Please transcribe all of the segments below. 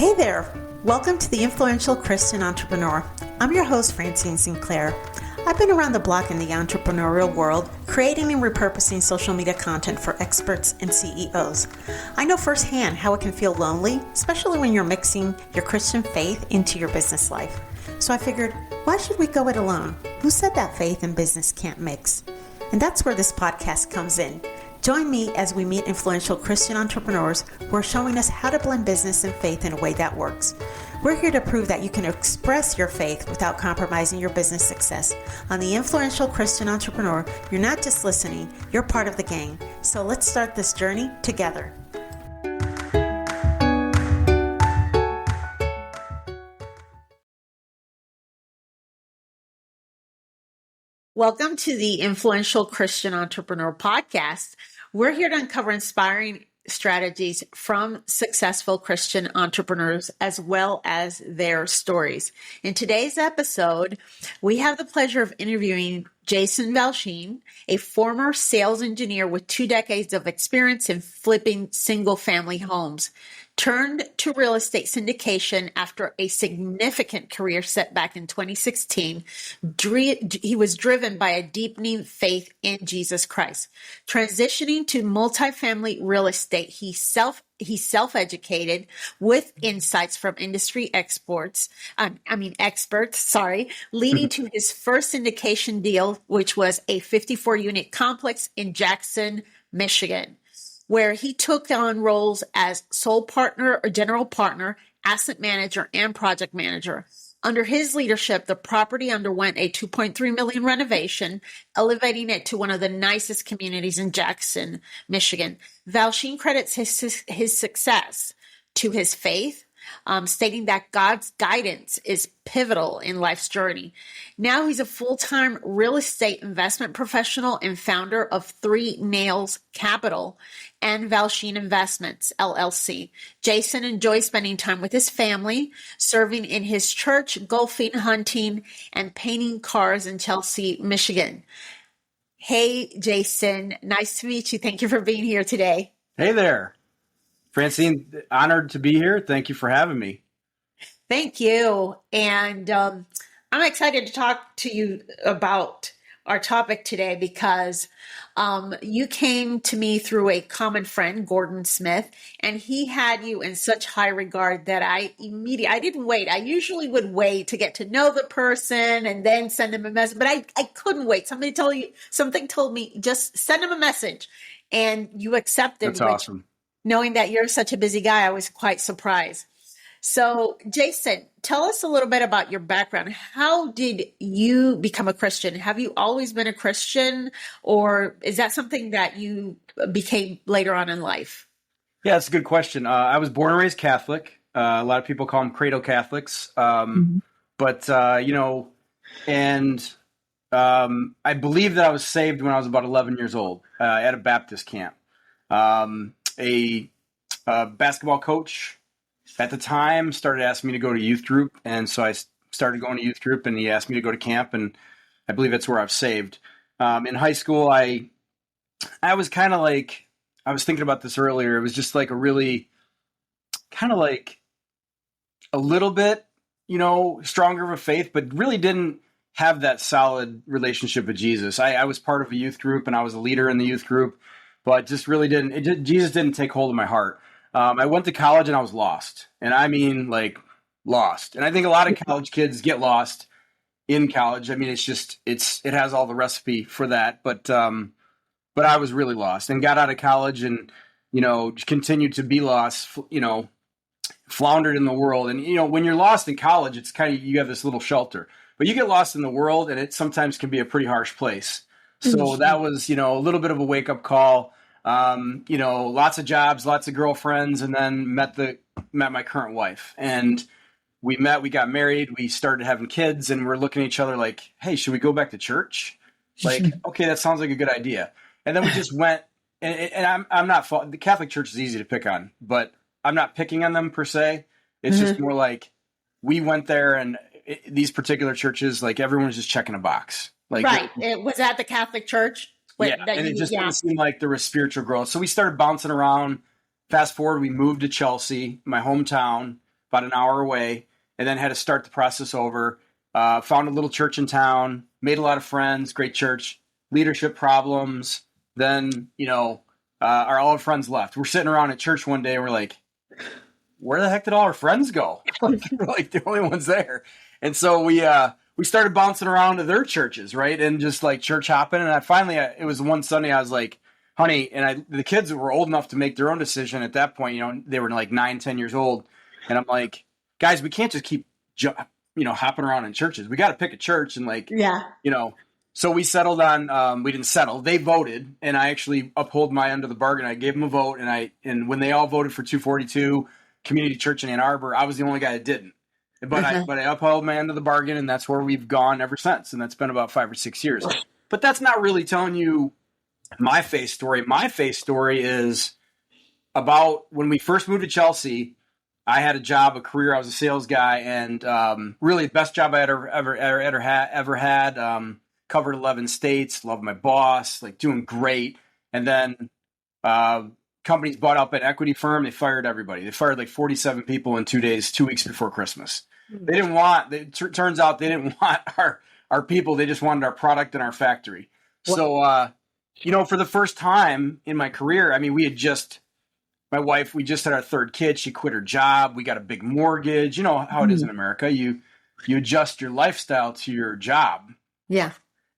Hey there! Welcome to the Influential Christian Entrepreneur. I'm your host, Francine Sinclair. I've been around the block in the entrepreneurial world, creating and repurposing social media content for experts and CEOs. I know firsthand how it can feel lonely, especially when you're mixing your Christian faith into your business life. So I figured, why should we go it alone? Who said that faith and business can't mix? And that's where this podcast comes in. Join me as we meet influential Christian entrepreneurs who are showing us how to blend business and faith in a way that works. We're here to prove that you can express your faith without compromising your business success. On the Influential Christian Entrepreneur, you're not just listening, you're part of the gang. So let's start this journey together. Welcome to the Influential Christian Entrepreneur Podcast. We're here to uncover inspiring strategies from successful Christian entrepreneurs as well as their stories. In today's episode, we have the pleasure of interviewing Jason Valchine, a former sales engineer with 2 decades of experience in flipping single-family homes, turned to real estate syndication after a significant career setback in 2016. He was driven by a deepening faith in Jesus Christ. Transitioning to multifamily real estate, he self-educated with insights from industry experts, leading to his first syndication deal, which was a 54-unit complex in Jackson, Michigan, where he took on roles as sole partner or general partner, asset manager, and project manager. Under his leadership, the property underwent a $2.3 million renovation, elevating it to one of the nicest communities in Jackson, Michigan. Valchine credits his success to his faith, stating that God's guidance is pivotal in life's journey. Now he's a full-time real estate investment professional and founder of 3 Nails Capital and Valchine Investments, LLC. Jason enjoys spending time with his family, serving in his church, golfing, hunting, and painting cars in Chelsea, Michigan. Hey, Jason, nice to meet you. Thank you for being here today. Hey there. Francine, honored to be here. Thank you for having me. Thank you. And I'm excited to talk to you about our topic today because you came to me through a common friend, Gordon Smith, and he had you in such high regard that I didn't wait. I usually would wait to get to know the person and then send them a message, but I couldn't wait. Something told me, just send them a message, and you accepted. That's awesome. Knowing that you're such a busy guy, I was quite surprised. So, Jason, tell us a little bit about your background. How did you become a Christian? Have you always been a Christian, or is that something that you became later on in life? Yeah, that's a good question. I was born and raised Catholic. A lot of people call them cradle Catholics. But, I believe that I was saved when I was about 11 years old at a Baptist camp. A basketball coach at the time started asking me to go to youth group. And so I started going to youth group, and he asked me to go to camp. And I believe that's where I've saved. In high school, I was kind of like, I was thinking about this earlier. It was just like a really kind of like a little bit, stronger of a faith, but really didn't have that solid relationship with Jesus. I was part of a youth group, and I was a leader in the youth group. But just really Jesus didn't take hold of my heart. I went to college and I was lost. And I mean, like, lost. And I think a lot of college kids get lost in college. I mean, it has all the recipe for that. But I was really lost and got out of college and, continued to be lost, floundered in the world. And, when you're lost in college, it's kind of, you have this little shelter. But you get lost in the world, and it sometimes can be a pretty harsh place. So that was, a little bit of a wake-up call, lots of jobs, lots of girlfriends, and then met my current wife. And we got married, we started having kids, and we're looking at each other like, hey, should we go back to church? Like, okay, that sounds like a good idea. And then we just went, and I'm not, the Catholic Church is easy to pick on, but I'm not picking on them per se. It's just more like, we went there, and these particular churches, like, everyone was just checking a box. Like, right. It was at the Catholic Church. It just didn't seem like there was spiritual growth. So we started bouncing around. Fast forward, we moved to Chelsea, my hometown, about an hour away, and then had to start the process over. Found a little church in town, made a lot of friends, great church, leadership problems. Then, all our friends left. We're sitting around at church one day and we're like, where the heck did all our friends go? We're like the only ones there. And so we started bouncing around to their churches, right? And just like church hopping. And it was one Sunday I was like, honey, and the kids were old enough to make their own decision at that point. They were like 9, 10 years old. And I'm like, guys, we can't just keep, hopping around in churches. We got to pick a church. And so we settled on, we didn't settle. They voted, and I actually uphold my end of the bargain. I gave them a vote, and when they all voted for 242 Community Church in Ann Arbor, I was the only guy that didn't. But I upheld my end of the bargain, and that's where we've gone ever since. And that's been about 5 or 6 years. But that's not really telling you my faith story. My faith story is about when we first moved to Chelsea. I had a job, a career. I was a sales guy, and really the best job I had ever had. Covered 11 states. Loved my boss. Like doing great. And then companies bought up an equity firm. They fired everybody. They fired like 47 people in 2 days, 2 weeks before Christmas. They didn't want. Turns out they didn't want our people. They just wanted our product in our factory. So for the first time in my career, I mean, my wife, we just had our third kid. She quit her job. We got a big mortgage. You know how it is in America. You adjust your lifestyle to your job. Yeah.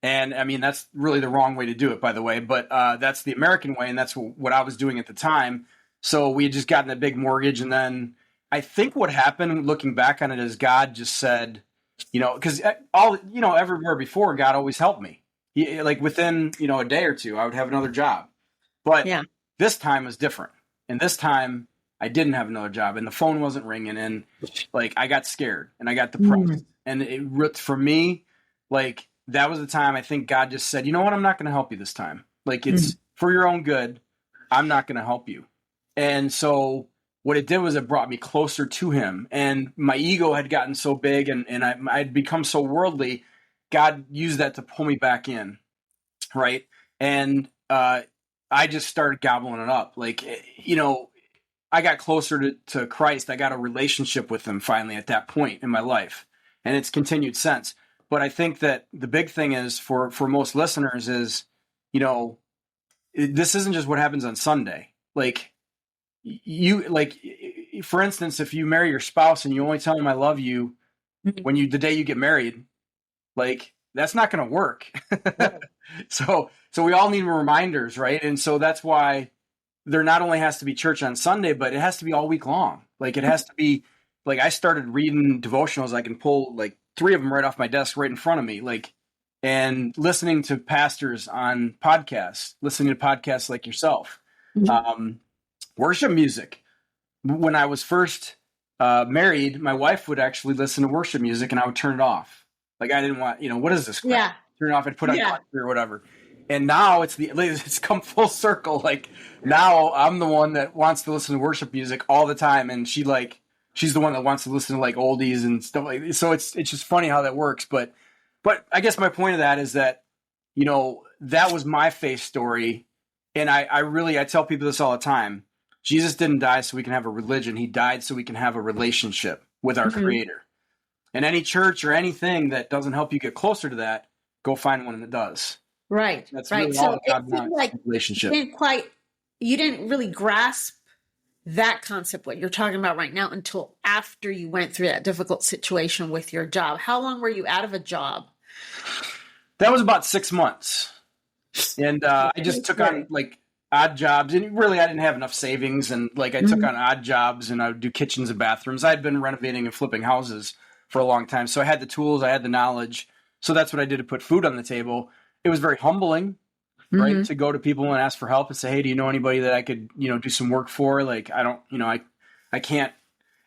And I mean, that's really the wrong way to do it, by the way. But that's the American way. And that's what I was doing at the time. So we had just gotten a big mortgage. And then I think what happened, looking back on it, is God just said, because everywhere before, God always helped me. Like within, a day or two, I would have another job. But this time was different. And this time I didn't have another job and the phone wasn't ringing. And like, I got scared and I got depressed. And it for me, like that was the time I think God just said, you know what? I'm not going to help you this time. Like it's for your own good. I'm not going to help you. And so what it did was it brought me closer to him, and my ego had gotten so big and I'd become so worldly. God used that to pull me back in. Right. And, I just started gobbling it up. Like, I got closer to Christ. I got a relationship with him finally at that point in my life, and it's continued since. But I think that the big thing is for most listeners is, this isn't just what happens on Sunday. Like for instance, if you marry your spouse and you only tell them I love you the day you get married, like that's not going to work. So we all need reminders, right? And so that's why there not only has to be church on Sunday, but it has to be all week long. Like it has to be like, I started reading devotionals. I can pull like 3 of them right off my desk, right in front of me. Like, and listening to pastors on podcasts, listening to podcasts like yourself, worship music. When I was first married, my wife would actually listen to worship music and I would turn it off. Like I didn't want, what is this crap? Yeah. Turn it off and put on country or whatever. And now it's come full circle. Like now I'm the one that wants to listen to worship music all the time. And she's the one that wants to listen to like oldies and stuff like that. So it's just funny how that works. But I guess my point of that is that, that was my faith story. And I tell people this all the time. Jesus didn't die so we can have a religion. He died so we can have a relationship with our Creator. And any church or anything that doesn't help you get closer to that, go find one that does. Right. That's right. really So all God it wants, seemed like relationship. you didn't really grasp that concept, what you're talking about right now, until after you went through that difficult situation with your job. How long were you out of a job? That was about 6 months. And I just took on like odd jobs, and really I didn't have enough savings, and like I took on odd jobs, and I would do kitchens and bathrooms. I'd been renovating and flipping houses for a long time, so I had the tools, I had the knowledge, so that's what I did to put food on the table. It was very humbling, right, to go to people and ask for help and say, hey, do you know anybody that I could do some work for? Like I don't, I can't.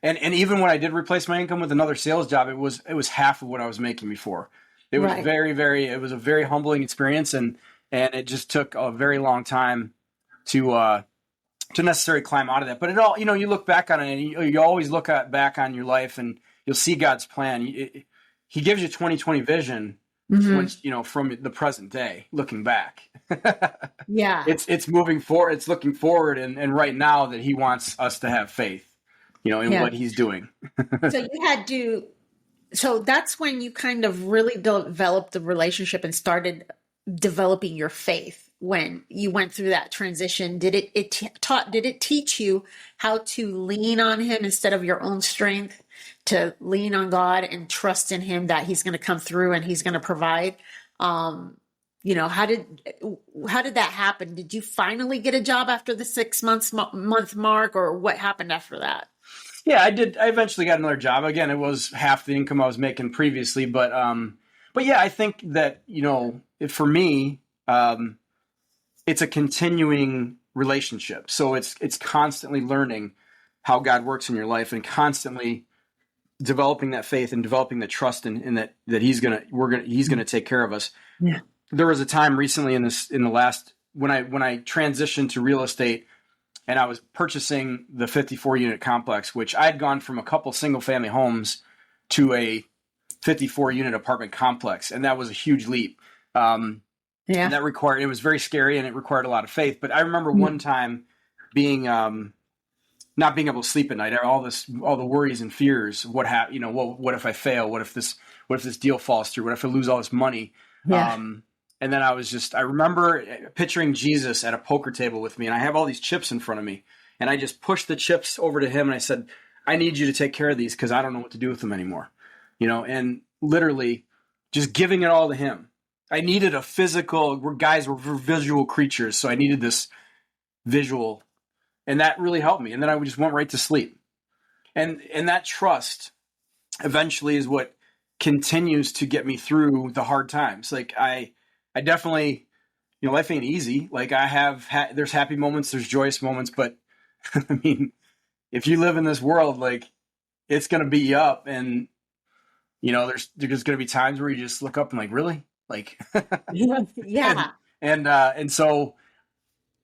And even when I did replace my income with another sales job, it was half of what I was making before. It was it was a very humbling experience, and it just took a very long time to necessarily climb out of that. But it all, you look back on it, and you always look back on your life, and you'll see God's plan. He gives you 20/20 vision, once, from the present day, looking back. Yeah, it's moving forward. It's looking forward, and right now that He wants us to have faith. in Yeah. what he's doing. So you had to, so that's when you kind of really developed the relationship and started developing your faith when you went through that transition. Did it teach you how to lean on him instead of your own strength, to lean on God and trust in him that he's going to come through and he's going to provide? Um, how did that happen? Did you finally get a job after the 6 month mark, or what happened after that? Yeah, I did. I eventually got another job. Again, it was half the income I was making previously, but yeah, I think that for me, it's a continuing relationship. So it's constantly learning how God works in your life and constantly developing that faith and developing the trust in that he's gonna take care of us. Yeah. There was a time recently in the last when I transitioned to real estate and I was purchasing the 54 unit complex, which I had gone from a couple single family homes to a 54 unit apartment complex, and that was a huge leap. And Yeah. it was very scary and it required a lot of faith. But I remember one time being not being able to sleep at night, all the worries and fears. What if I fail? What if this deal falls through? What if I lose all this money? Yeah. And then I remember picturing Jesus at a poker table with me, and I have all these chips in front of me, and I just pushed the chips over to him, and I said, I need you to take care of these because I don't know what to do with them anymore. And literally just giving it all to him. I needed a physical, we're visual creatures, so I needed this visual, and that really helped me. And then I just went right to sleep. And that trust eventually is what continues to get me through the hard times. Like I definitely, life ain't easy. Like there's happy moments, there's joyous moments, but I mean, if you live in this world, like it's going to beat you up, and there's going to be times where you just look up and like, really? Like, Yeah. and so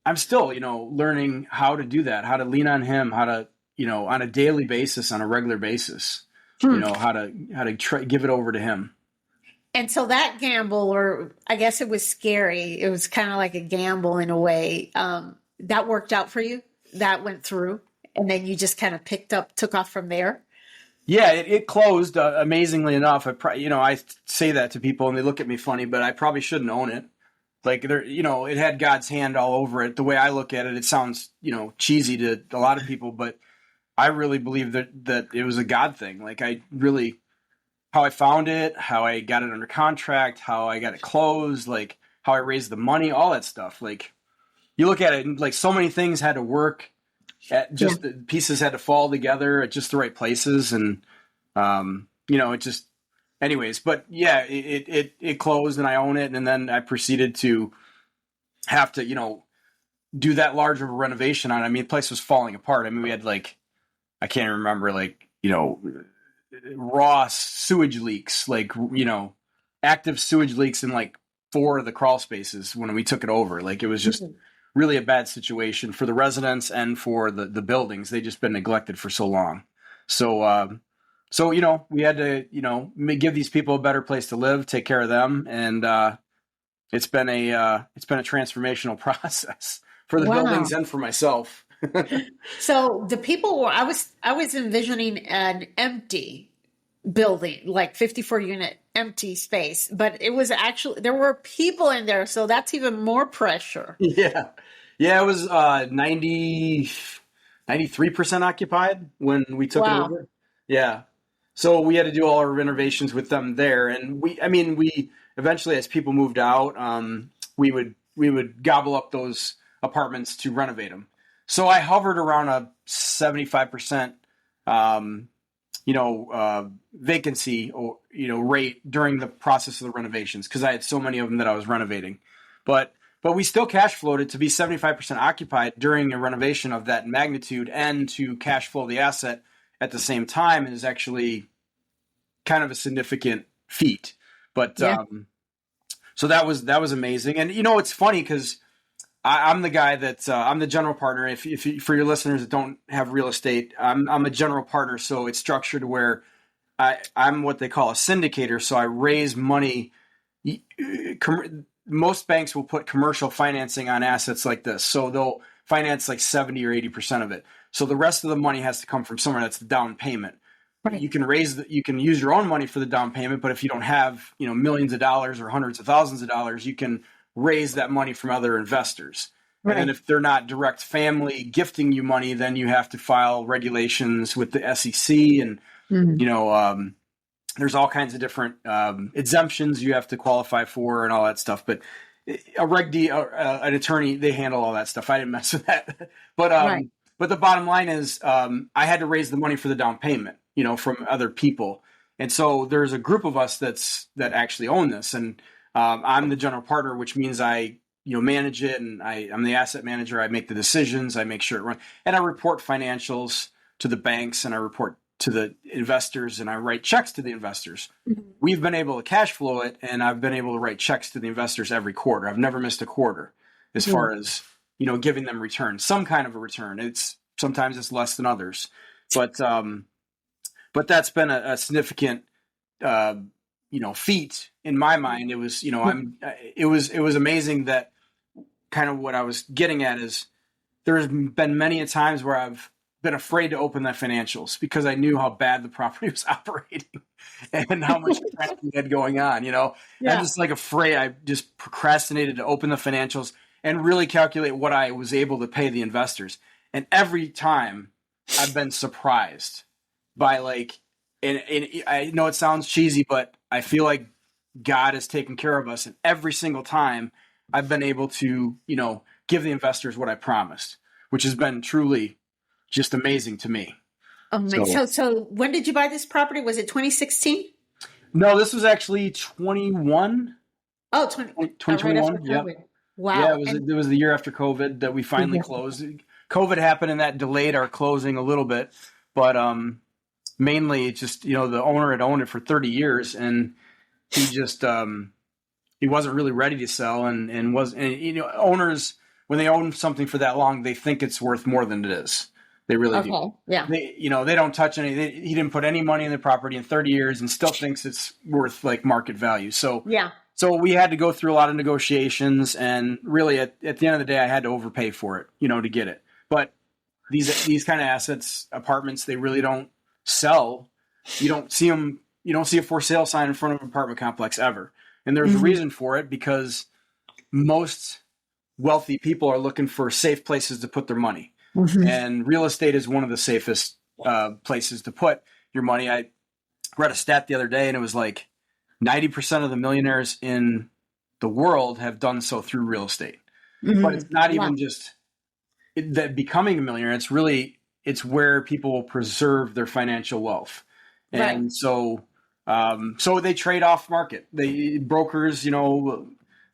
I'm still, learning how to do that, how to lean on him, how to, on a daily basis, on a regular basis, how to give it over to him. And so that gamble, or I guess it was scary. It was kind of like a gamble in a way. That worked out for you. That went through, and then you just kind of took off from there. Yeah, it closed amazingly enough. I say that to people and they look at me funny, but I probably shouldn't own it. Like it had God's hand all over it. The way I look at it, it sounds, cheesy to a lot of people, but I really believe that it was a God thing. Like how I found it, how I got it under contract, how I got it closed, like how I raised the money, all that stuff. Like you look at it and like so many things had to work. The pieces had to fall together at just the right places, and it just, anyways. But yeah, it closed, and I own it, and then I proceeded to have to do that large of a renovation on it. I mean, the place was falling apart. I mean, we had I can't remember raw sewage leaks, active sewage leaks in 4 of the crawl spaces when we took it over. Like it was just really a bad situation for the residents and for the buildings. They just been neglected for so long. So we had to give these people a better place to live, take care of them, and it's been a transformational process for the buildings and for myself. So the people were, I was envisioning an empty building, like 54 unit empty space, but it was actually, there were people in there. So that's even more pressure. Yeah. Yeah. It was 93% occupied when we took it over. Yeah. So we had to do all our renovations with them there. And we eventually, as people moved out, we would gobble up those apartments to renovate them. So I hovered around a 75%, vacancy or, rate during the process of the renovations, because I had so many of them that I was renovating. But we still cash flowed it to be 75% occupied during a renovation of that magnitude, and to cash flow the asset at the same time is actually kind of a significant feat. But so that was amazing. And it's funny because I'm the guy that I'm the general partner. If for your listeners that don't have real estate, I'm a general partner. So it's structured where I'm what they call a syndicator. So I raise money. Most banks will put commercial financing on assets like this. So they'll finance 70 or 80% of it. So the rest of the money has to come from somewhere. That's the down payment. Right. You can use your own money for the down payment, but if you don't have, millions of dollars or hundreds of thousands of dollars, you can raise that money from other investors. Right. And then if they're not direct family gifting you money, then you have to file regulations with the SEC, and there's all kinds of different exemptions you have to qualify for and all that stuff. But a Reg D, an attorney, they handle all that stuff. I didn't mess with that. But Right. but the bottom line is, I had to raise the money for the down payment, from other people. And so there's a group of us that actually own this, and I'm the general partner, which means I manage it, and I'm the asset manager. I make the decisions, I make sure it runs, and I report financials to the banks, and I report to the investors, and I write checks to the investors. We've been able to cash flow it, and I've been able to write checks to the investors every quarter. I've never missed a quarter as far as giving them return, some kind of a return. Sometimes it's less than others, but that's been a significant feat in my mind. It was it was amazing that kind of what I was getting at is there's been many a times where I've been afraid to open the financials because I knew how bad the property was operating and how much crap we had going on, Yeah. I'm just afraid. I just procrastinated to open the financials and really calculate what I was able to pay the investors. And every time I've been surprised by and I know it sounds cheesy, but I feel like God has taken care of us. And every single time I've been able to, give the investors what I promised, which has been truly just amazing to me. So when did you buy this property? Was it 2016? No, this was actually 21. Oh, 2021. right after Yeah. COVID. Wow. Yeah, it was the year after COVID that we finally closed. COVID happened, and that delayed our closing a little bit, but mainly it's just, the owner had owned it for 30 years, and he just he wasn't really ready to sell, and owners, when they own something for that long, they think it's worth more than it is. They really do. Yeah. They don't touch any. He didn't put any money in the property in 30 years, and still thinks it's worth market value. So Yeah. So we had to go through a lot of negotiations, and really at the end of the day, I had to overpay for it, to get it. But these kind of assets, apartments, they really don't sell. You don't see them. You don't see a for sale sign in front of an apartment complex ever. And there's a reason for it, because most wealthy people are looking for safe places to put their money. And real estate is one of the safest places to put your money. I read a stat the other day, and it was 90% of the millionaires in the world have done so through real estate. But it's not even just that becoming a millionaire. It's where people will preserve their financial wealth. And so they trade off market. Brokers,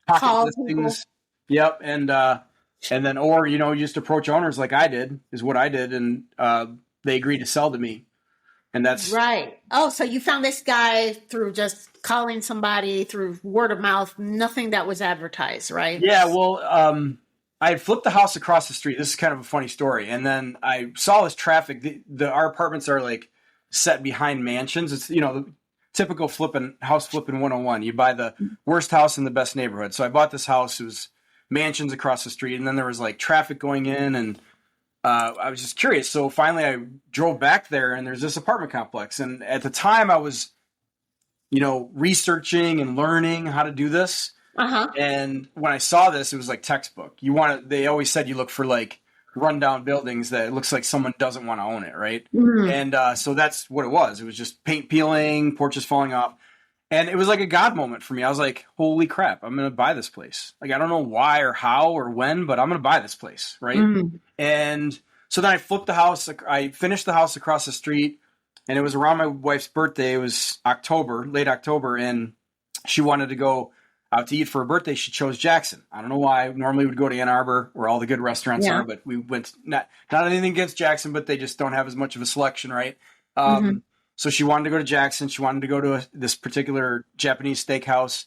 pocket listings. Yep. And then, or, you just approach owners like I did, is what I did. And they agreed to sell to me. And that's right. Oh, so you found this guy through just calling somebody, through word of mouth, nothing that was advertised, right? Yeah. Well, I had flipped the house across the street. This is kind of a funny story. And then I saw this traffic. Our apartments are set behind mansions. It's, the typical house flipping 101. You buy the worst house in the best neighborhood. So I bought this house. It was mansions across the street. And then there was traffic going in, and I was just curious. So finally I drove back there, and there's this apartment complex. And at the time I was, researching and learning how to do this. And when I saw this, it was like textbook. They always said you look for rundown buildings that it looks like someone doesn't want to own it. Right. And so that's what it was. It was just paint peeling, porches falling off. And it was like a God moment for me. I was like, holy crap, I'm going to buy this place. I don't know why or how or when, but I'm going to buy this place. Right. And so then I flipped the house. I finished the house across the street, and it was around my wife's birthday. It was late October. And she wanted to go out to eat for her birthday. She chose Jackson. I don't know why. Normally we'd go to Ann Arbor, where all the good restaurants are, but we went, not anything against Jackson, but they just don't have as much of a selection. Right. So she wanted to go to Jackson. She wanted to go to this particular Japanese steakhouse.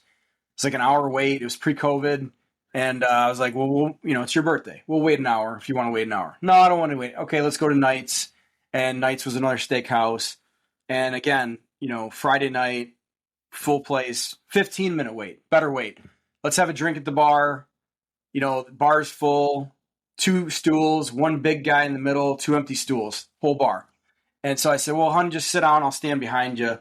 It's an hour wait. It was pre-COVID. And I was like, well, it's your birthday. We'll wait an hour if you want to wait an hour. No, I don't want to wait. Okay, let's go to Knights. And Knights was another steakhouse. And again, Friday night, full place, 15-minute wait, better wait. Let's have a drink at the bar. The bar's full. 2 stools, one big guy in the middle, 2 empty stools, whole bar. And so I said, well, hon, just sit down. I'll stand behind you,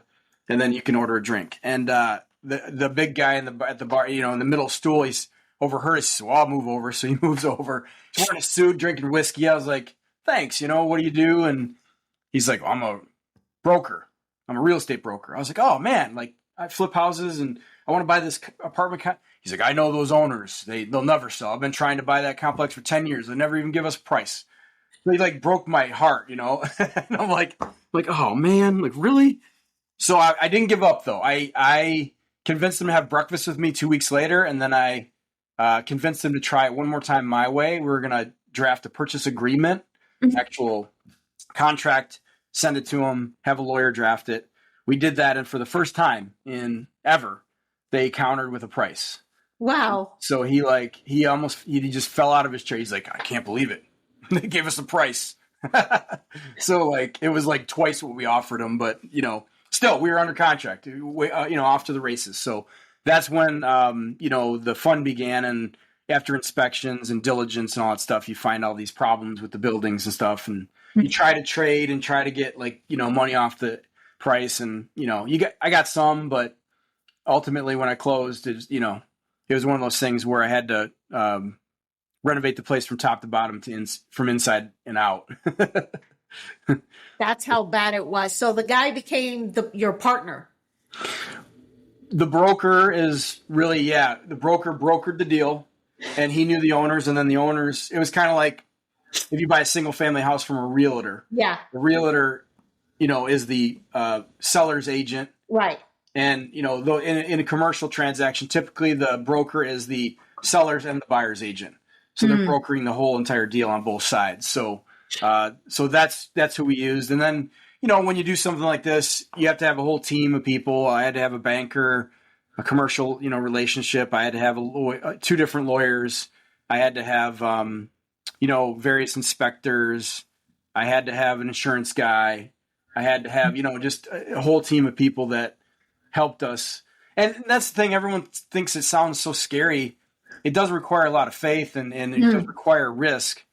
and then you can order a drink. And the big guy at the bar, in the middle stool, he's overheard. He says, well, I'll move over. So he moves over. He's wearing a suit, drinking whiskey. I was like, thanks. What do you do? And he's like, well, I'm a broker. I'm a real estate broker. I was like, oh, man, like I flip houses, and I want to buy this apartment. He's like, I know those owners. They'll never sell. I've been trying to buy that complex for 10 years. They never even give us a price. They like broke my heart, and I'm like, oh man, like really? So I didn't give up though. I convinced them to have breakfast with me 2 weeks later, and then I convinced them to try it one more time my way. We were gonna draft a purchase agreement, actual contract, send it to them, have a lawyer draft it. We did that, and for the first time in ever, they countered with a price. Wow. So he just fell out of his chair. He's like, I can't believe it. They gave us a price. So like it was like twice what we offered them, but still we were under contract, off to the races. So that's when the fun began, and after inspections and diligence and all that stuff, you find all these problems with the buildings and stuff, and you try to trade and try to get money off the price, and I got some, but ultimately when I closed, it was one of those things where I had to renovate the place from top to bottom from inside and out. That's how bad it was. So the guy became your partner. The broker is really, the broker brokered the deal, and he knew the owners, and then the owners, it was kind of like if you buy a single family house from a realtor. Yeah. The realtor, is the seller's agent. Right. And, though in a commercial transaction, typically the broker is the seller's and the buyer's agent. So they're brokering the whole entire deal on both sides. So that's who we used. And then, when you do something like this, you have to have a whole team of people. I had to have a banker, a commercial, relationship. I had to have 2 different lawyers. I had to have, various inspectors. I had to have an insurance guy. I had to have, just a whole team of people that helped us. And that's the thing. Everyone thinks it sounds so scary. It does require a lot of faith, and it does require risk,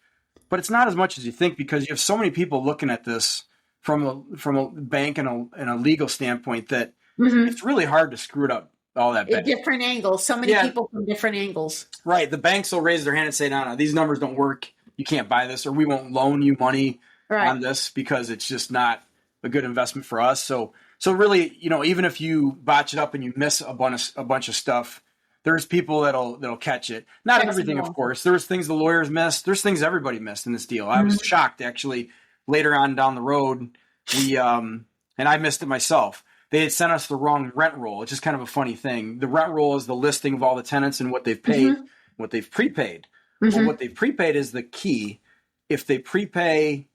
but it's not as much as you think, because you have so many people looking at this from a bank and a legal standpoint that it's really hard to screw it up all that bad. Different angles. So many people from different angles. Right. The banks will raise their hand and say, no, these numbers don't work. You can't buy this, or we won't loan you money on this because it's just not a good investment for us. So really, even if you botch it up and you miss a bunch of stuff, there's people that'll catch it. Not everything, of course. There was things the lawyers missed. There's things everybody missed in this deal. I was shocked, actually. Later on down the road, and I missed it myself. They had sent us the wrong rent roll. It's just kind of a funny thing. The rent roll is the listing of all the tenants and what they've paid, what they've prepaid. Well, what they've prepaid is the key. If they prepay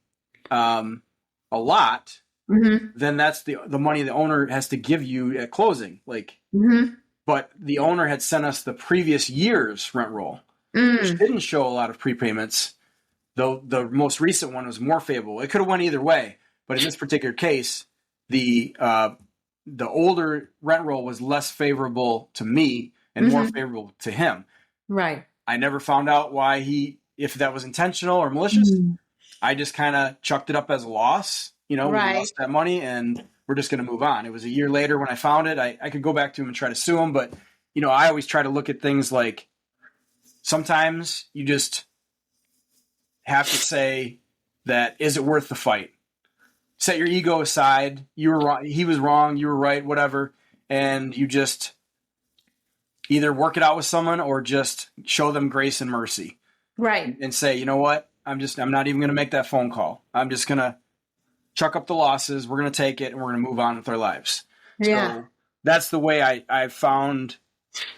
a lot, then that's the money the owner has to give you at closing. But the owner had sent us the previous year's rent roll, which didn't show a lot of prepayments, though the most recent one was more favorable. It could have went either way, but in this particular case, the older rent roll was less favorable to me and more favorable to him. Right. I never found out if that was intentional or malicious. I just kind of chucked it up as a loss. We lost that money, and we're just going to move on. It was a year later when I found it. I could go back to him and try to sue him, but I always try to look at things like sometimes you just have to say that, is it worth the fight? Set your ego aside. You were wrong. He was wrong. You were right, whatever. And you just either work it out with someone or just show them grace and mercy. Right. And say, you know what? I'm not even going to make that phone call. I'm just going to chuck up the losses. We're going to take it, and we're going to move on with our lives. Yeah. So that's the way I found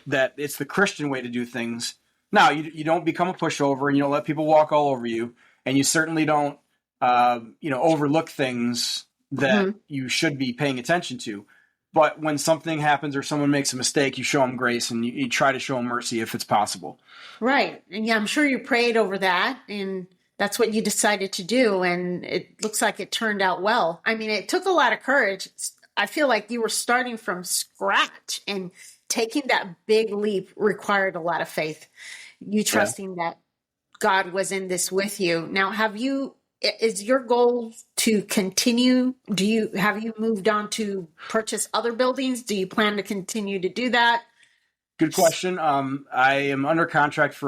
that it's the Christian way to do things. Now, you don't become a pushover, and you don't let people walk all over you, and you certainly don't, overlook things that you should be paying attention to. But when something happens or someone makes a mistake, you show them grace, and you try to show them mercy if it's possible. Right. And I'm sure you prayed over that, and that's what you decided to do. And it looks like it turned out well. I mean, it took a lot of courage. I feel like you were starting from scratch, and taking that big leap required a lot of faith. You trusting that God was in this with you. Now, is your goal to continue? Have you moved on to purchase other buildings? Do you plan to continue to do that? Good question. I am under contract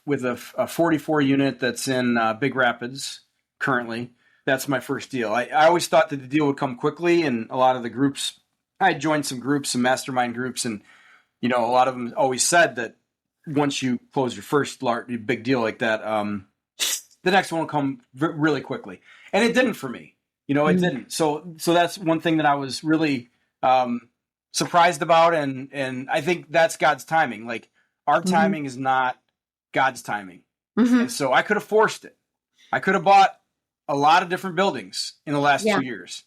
with a 44 unit that's in Big Rapids currently. That's my first deal. I always thought that the deal would come quickly, and a lot of the groups, I joined some groups, some mastermind groups, and a lot of them always said that once you close your first big deal like that, the next one will come really quickly. And it didn't for me. It didn't. So that's one thing that I was really surprised about, and I think that's God's timing. Like, our timing is not God's timing. And so I could have forced it. I could have bought a lot of different buildings in the last 2 years,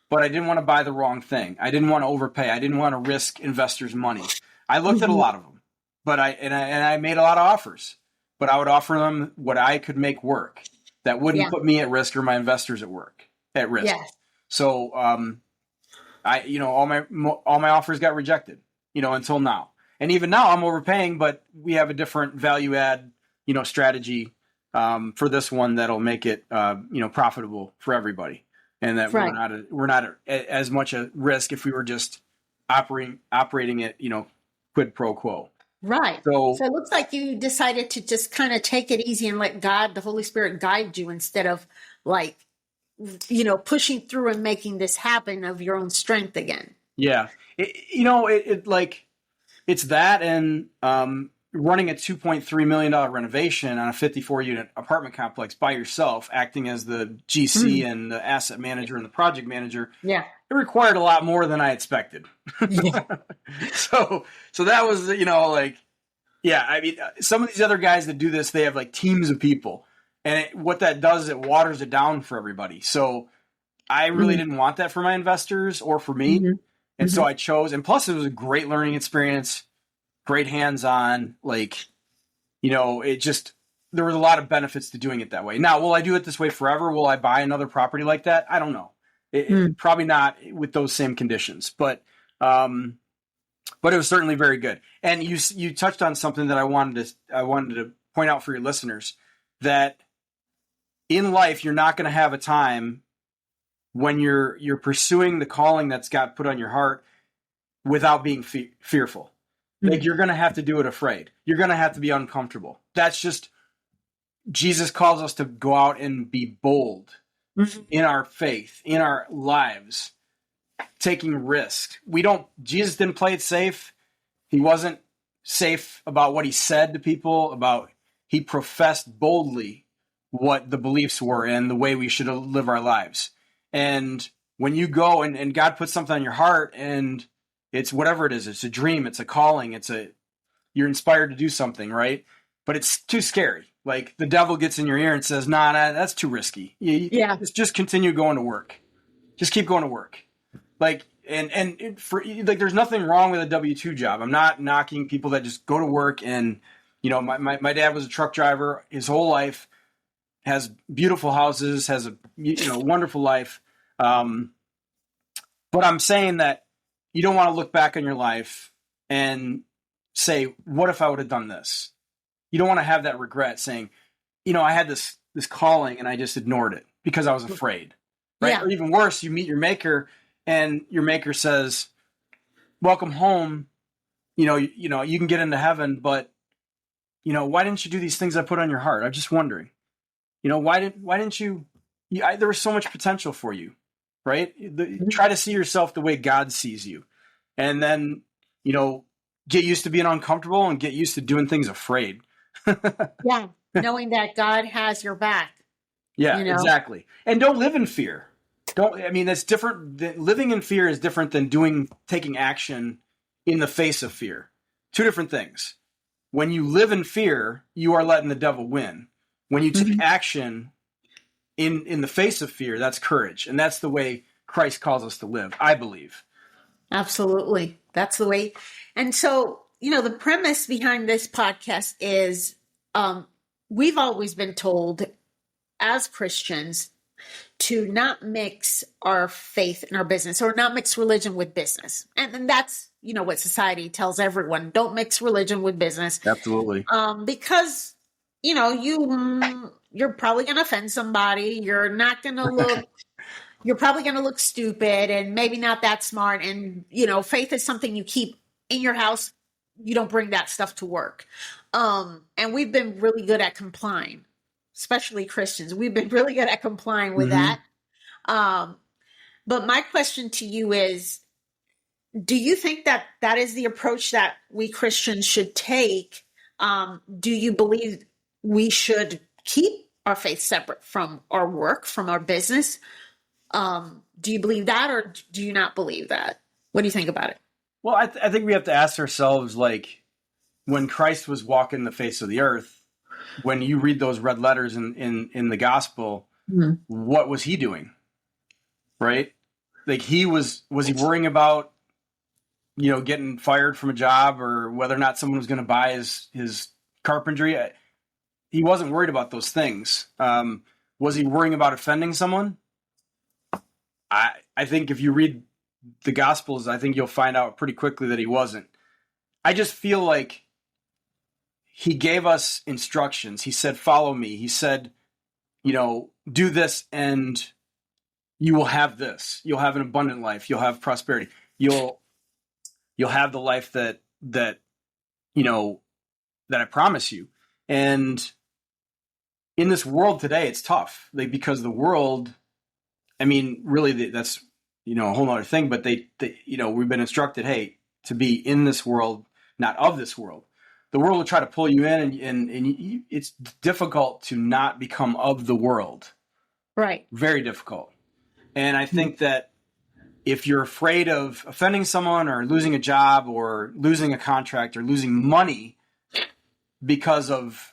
but I didn't want to buy the wrong thing. I didn't want to overpay. I didn't want to risk investors' money. I looked at a lot of them, but I made a lot of offers, but I would offer them what I could make work that wouldn't put me at risk or my investors at risk. Yes. So, all my offers got rejected, until now. And even now I'm overpaying, but we have a different value add, strategy for this one that'll make it, profitable for everybody. And that we're not as much a risk if we were just operating it, quid pro quo. Right. So it looks like you decided to just kind of take it easy and let God, the Holy Spirit, guide you instead of pushing through and making this happen of your own strength again. Yeah. It's that and running a $2.3 million renovation on a 54 unit apartment complex by yourself, acting as the GC and the asset manager and the project manager. Yeah. It required a lot more than I expected. Yeah. So that was, some of these other guys that do this, they have like teams of people. And what that does is it waters it down for everybody. So I really didn't want that for my investors or for me. And so I chose, and plus it was a great learning experience, great hands-on, there was a lot of benefits to doing it that way. Now, will I do it this way forever? Will I buy another property like that? I don't know. Probably not with those same conditions, but it was certainly very good. And you touched on something that I wanted to point out for your listeners, that in life, you're not going to have a time when you're pursuing the calling that's got put on your heart without being fearful. Like, you're going to have to do it afraid. You're going to have to be uncomfortable. That's just, Jesus calls us to go out and be bold in our faith, in our lives, taking risks. Jesus didn't play it safe. He wasn't safe about what he said to people, he professed boldly what the beliefs were and the way we should live our lives. And when you go and God puts something on your heart, and it's whatever it is, it's a dream, it's a calling, you're inspired to do something, right? But it's too scary. Like, the devil gets in your ear and says, nah, that's too risky. Just continue going to work. Just keep going to work. There's nothing wrong with a W-2 job. I'm not knocking people that just go to work and, my dad was a truck driver his whole life, has beautiful houses, has a wonderful life. But I'm saying that you don't want to look back on your life and say, what if I would have done this? You don't want to have that regret saying, I had this calling and I just ignored it because I was afraid. Right? Yeah. Or even worse, you meet your maker and your maker says, welcome home. You can get into heaven, but why didn't you do these things I put on your heart? I'm just wondering, why didn't you, there was so much potential for you, right? Try to see yourself the way God sees you. And then, get used to being uncomfortable and get used to doing things afraid. Yeah. Knowing that God has your back. Yeah, exactly. And don't live in fear. That's different. Living in fear is different than taking action in the face of fear. Two different things. When you live in fear, you are letting the devil win. When you take action in the face of fear, that's courage. And that's the way Christ calls us to live, I believe. Absolutely. That's the way. And so, the premise behind this podcast is we've always been told as Christians to not mix our faith and our business, or not mix religion with business. And that's, what society tells everyone. Don't mix religion with business. Absolutely. Because you're probably going to offend somebody. You're probably going to look stupid and maybe not that smart. And, faith is something you keep in your house. You don't bring that stuff to work. And we've been really good at complying, especially Christians. We've been really good at complying with Mm-hmm. that. Um, but my question to you is, do you think that that is the approach that we Christians should take? Do you believe we should keep our faith separate from our work, from our business? Do you believe that, or do you not believe that? What do you think about it? Well, I think we have to ask ourselves, like, when Christ was walking the face of the earth, when you read those red letters in the gospel, what was he doing? Right? Like, was he worrying about, getting fired from a job, or whether or not someone was going to buy his carpentry? He wasn't worried about those things. Was he worrying about offending someone? I think if you read the Gospels, I think you'll find out pretty quickly that he wasn't. I just feel like he gave us instructions. He said, follow me. He said, do this and you will have this. You'll have an abundant life. You'll have prosperity. You'll have the life that I promise you. And in this world today, it's tough, because the world, I mean, really, that's, a whole other thing, but we've been instructed, hey, to be in this world, not of this world. The world will try to pull you in, and it's difficult to not become of the world. Right. Very difficult. And I think that if you're afraid of offending someone or losing a job or losing a contract or losing money because of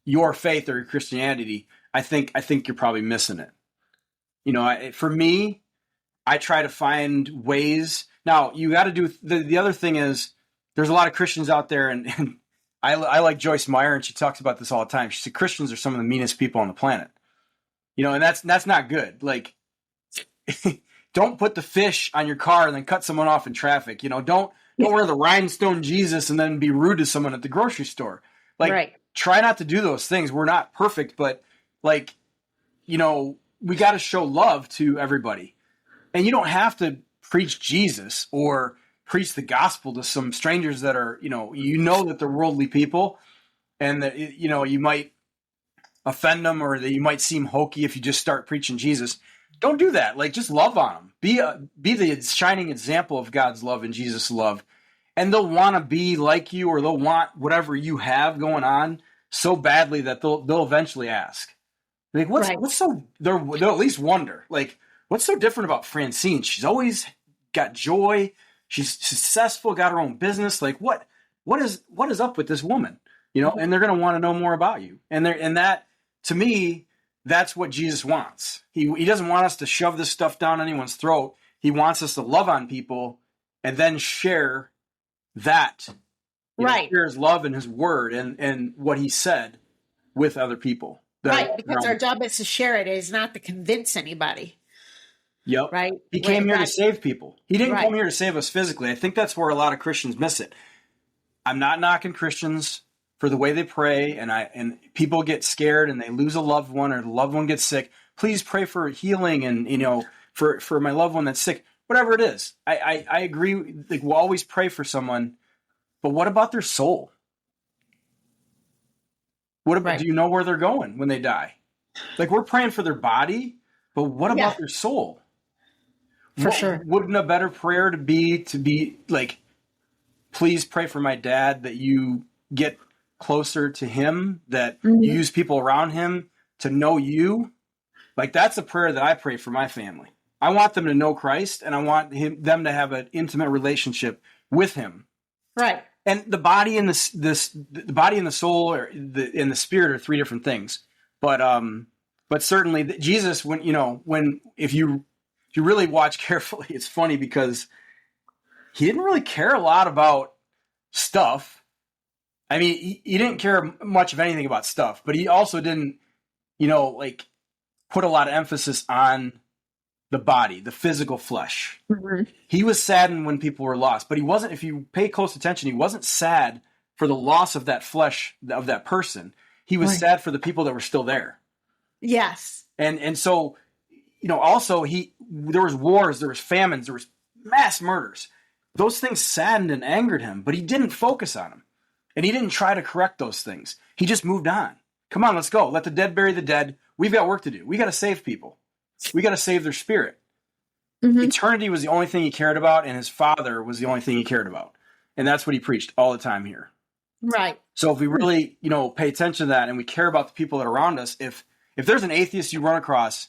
your faith or your Christianity, I think you're probably missing it. For me, I try to find ways. Now, you got to do the other thing is, there's a lot of Christians out there, and I like Joyce Meyer, and she talks about this all the time. She said Christians are some of the meanest people on the planet. And that's not good. Like, don't put the fish on your car and then cut someone off in traffic. Don't wear the rhinestone Jesus and then be rude to someone at the grocery store. Like, right. Try not to do those things. We're not perfect, but we got to show love to everybody. And you don't have to preach Jesus or preach the gospel to some strangers that are, that they're worldly people, and that, you might offend them, or that you might seem hokey if you just start preaching Jesus. Don't do that. Like, just love on them. Be the shining example of God's love and Jesus' love. And they'll want to be like you, or they'll want whatever you have going on so badly that they'll eventually ask. Like, what's so, they'll at least wonder, like, what's so different about Francine? She's always got joy. She's successful, got her own business. Like, what is up with this woman? And they're going to want to know more about you. And that, to me, that's what Jesus wants. He doesn't want us to shove this stuff down anyone's throat. He wants us to love on people and then share that. Share his love and his word and what he said with other people. Right, because our job is to share it. It is not to convince anybody. Yep. Right. He came here to save people. He didn't come here to save us physically. I think that's where a lot of Christians miss it. I'm not knocking Christians for the way they pray, and people get scared and they lose a loved one, or the loved one gets sick. Please pray for healing and for my loved one that's sick. Whatever it is. I agree. Like, we'll always pray for someone, but what about their soul? What about, do you know where they're going when they die? Like, we're praying for their body, but what about their soul? For sure. Wouldn't a better prayer to be like, please pray for my dad, that you get closer to him, that you use people around him to know you? Like, that's a prayer that I pray for my family. I want them to know Christ, and I want them to have an intimate relationship with him. Right. And the body and the body and the soul and the spirit are three different things. But certainly Jesus, if you really watch carefully, it's funny because he didn't really care a lot about stuff. I mean, he didn't care much of anything about stuff, but he also didn't, put a lot of emphasis on the body, the physical flesh. Mm-hmm. He was saddened when people were lost, but he wasn't, if you pay close attention, he wasn't sad for the loss of that flesh, of that person. He was Right. sad for the people that were still there. Yes. And so, also there was wars, there was famines, there was mass murders. Those things saddened and angered him, but he didn't focus on them. And he didn't try to correct those things. He just moved on. Come on, let's go. Let the dead bury the dead. We've got work to do. We got to save people. We got to save their spirit. Mm-hmm. Eternity was the only thing he cared about, and his Father was the only thing he cared about. And that's what he preached all the time here. Right. So if we really, pay attention to that and we care about the people that are around us, if there's an atheist you run across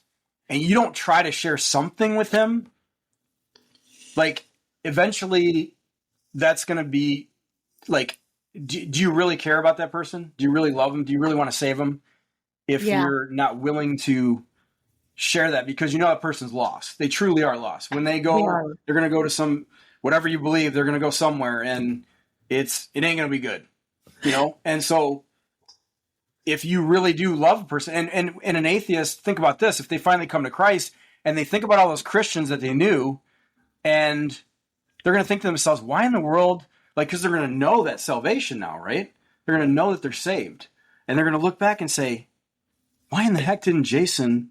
and you don't try to share something with him, like eventually that's going to be like, do you really care about that person? Do you really love them? Do you really want to save them? If you're not willing to share that, because that person's lost. They truly are lost. When they go, they're going to go to some, whatever you believe, they're going to go somewhere, and it ain't going to be good, And so if you really do love a person, and an atheist, think about this, if they finally come to Christ and they think about all those Christians that they knew, and they're going to think to themselves, why in the world, because they're going to know that salvation now, right? They're going to know that they're saved. And they're going to look back and say, why in the heck didn't Jason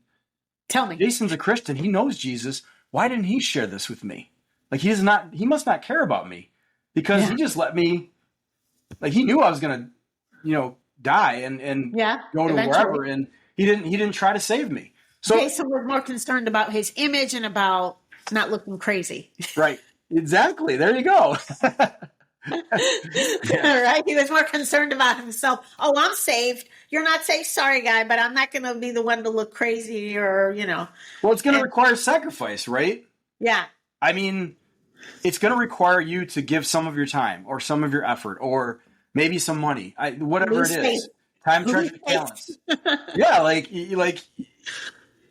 tell me? Jason's a Christian. He knows Jesus. Why didn't he share this with me? He must not care about me, because he just let me, he knew I was going to, die and go to wherever. And he didn't try to save me. So Jason was more concerned about his image and about not looking crazy. Right. Exactly. There you go. Right. He was more concerned about himself. Oh, I'm saved. You're not saved. Sorry, guy, but I'm not going to be the one to look crazy or, Well, it's going to require sacrifice, right? Yeah. I mean, it's going to require you to give some of your time or some of your effort or maybe some money, whatever it is. Time, treasure, talents. Yeah.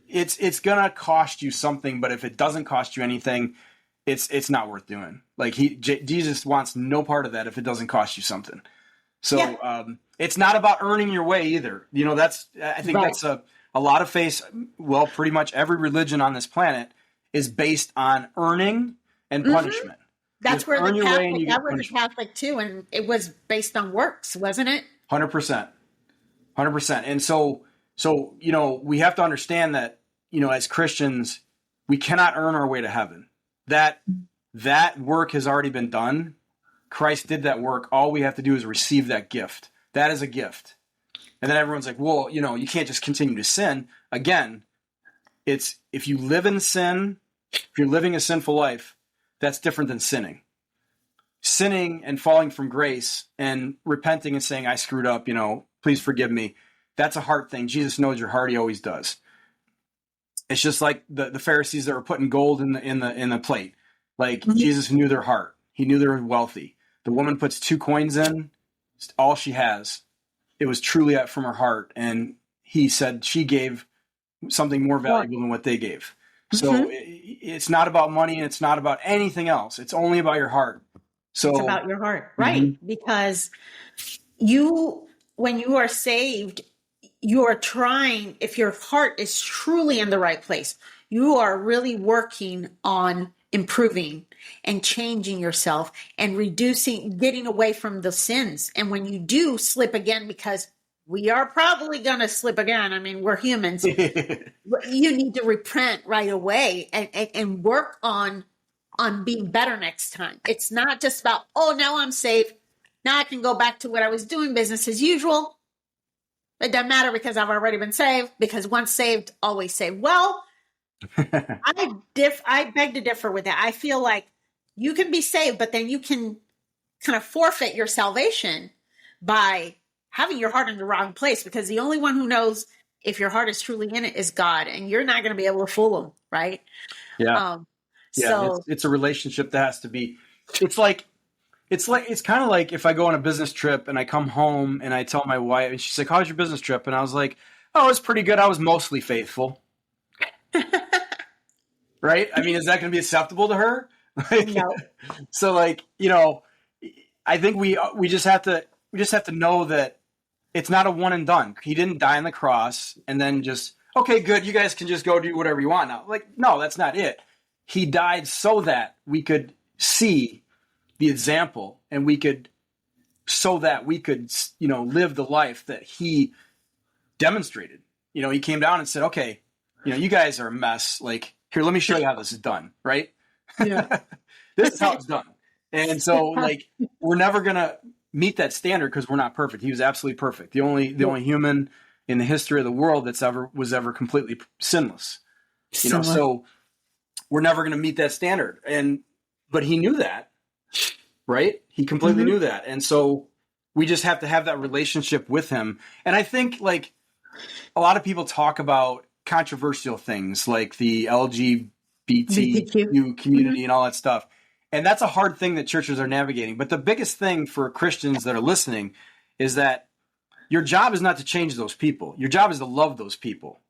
It's going to cost you something, but if it doesn't cost you anything, it's not worth doing. Jesus wants no part of that if it doesn't cost you something. So it's not about earning your way either. That's a lot of faith. Well, pretty much every religion on this planet is based on earning and punishment. That's where that was a Catholic too, and it was based on works, wasn't it? 100%. And so we have to understand that as Christians, we cannot earn our way to heaven. That work has already been done. Christ did that work. All we have to do is receive that gift. That is a gift. And then everyone's like, well, you can't just continue to sin. Again, it's if you live in sin, if you're living a sinful life, that's different than sinning. Sinning and falling from grace and repenting and saying, I screwed up, please forgive me. That's a heart thing. Jesus knows your heart. He always does. It's just like the Pharisees that were putting gold in the plate. Jesus knew their heart. He knew they were wealthy. The woman puts 2 coins in, it's all she has. It was truly from her heart. And he said she gave something more valuable than what they gave. So it's not about money. And it's not about anything else. It's only about your heart. So it's about your heart, right? Because when you are saved, you are trying, if your heart is truly in the right place, you are really working on improving and changing yourself and getting away from the sins. And when you do slip again, because we are probably going to slip again. I mean, we're humans. You need to repent right away and work on being better next time. It's not just about, oh, now I'm saved. Now I can go back to what I was doing, business as usual. It doesn't matter because I've already been saved, because once saved, always saved. Well, I beg to differ with that. I feel like you can be saved, but then you can kind of forfeit your salvation by having your heart in the wrong place, because the only one who knows if your heart is truly in it is God, and you're not going to be able to fool him, right? Yeah. So it's a relationship that has to be, it's kind of like if I go on a business trip and I come home and I tell my wife, and she's like, how's your business trip? And I was like, oh, it's pretty good. I was mostly faithful. Right? I mean, is that going to be acceptable to her? No. So I think we just have to know that it's not a one and done. He didn't die on the cross and then just, okay, good. You guys can just go do whatever you want now. No, that's not it. He died so that we could see the example, and so that we could live the life that he demonstrated. He came down and said, okay, you guys are a mess. Like, here, let me show you how this is done, right? Yeah. This is how it's done. And so, like, we're never going to meet that standard because we're not perfect. He was absolutely perfect. The only human in the history of the world that's was ever completely sinless. So we're never going to meet that standard. But he knew that, right? He completely knew that. And so we just have to have that relationship with him. And I think, like, a lot of people talk about controversial things like the LGBTQ community and all that stuff. And that's a hard thing that churches are navigating. But the biggest thing for Christians that are listening is that your job is not to change those people. Your job is to love those people.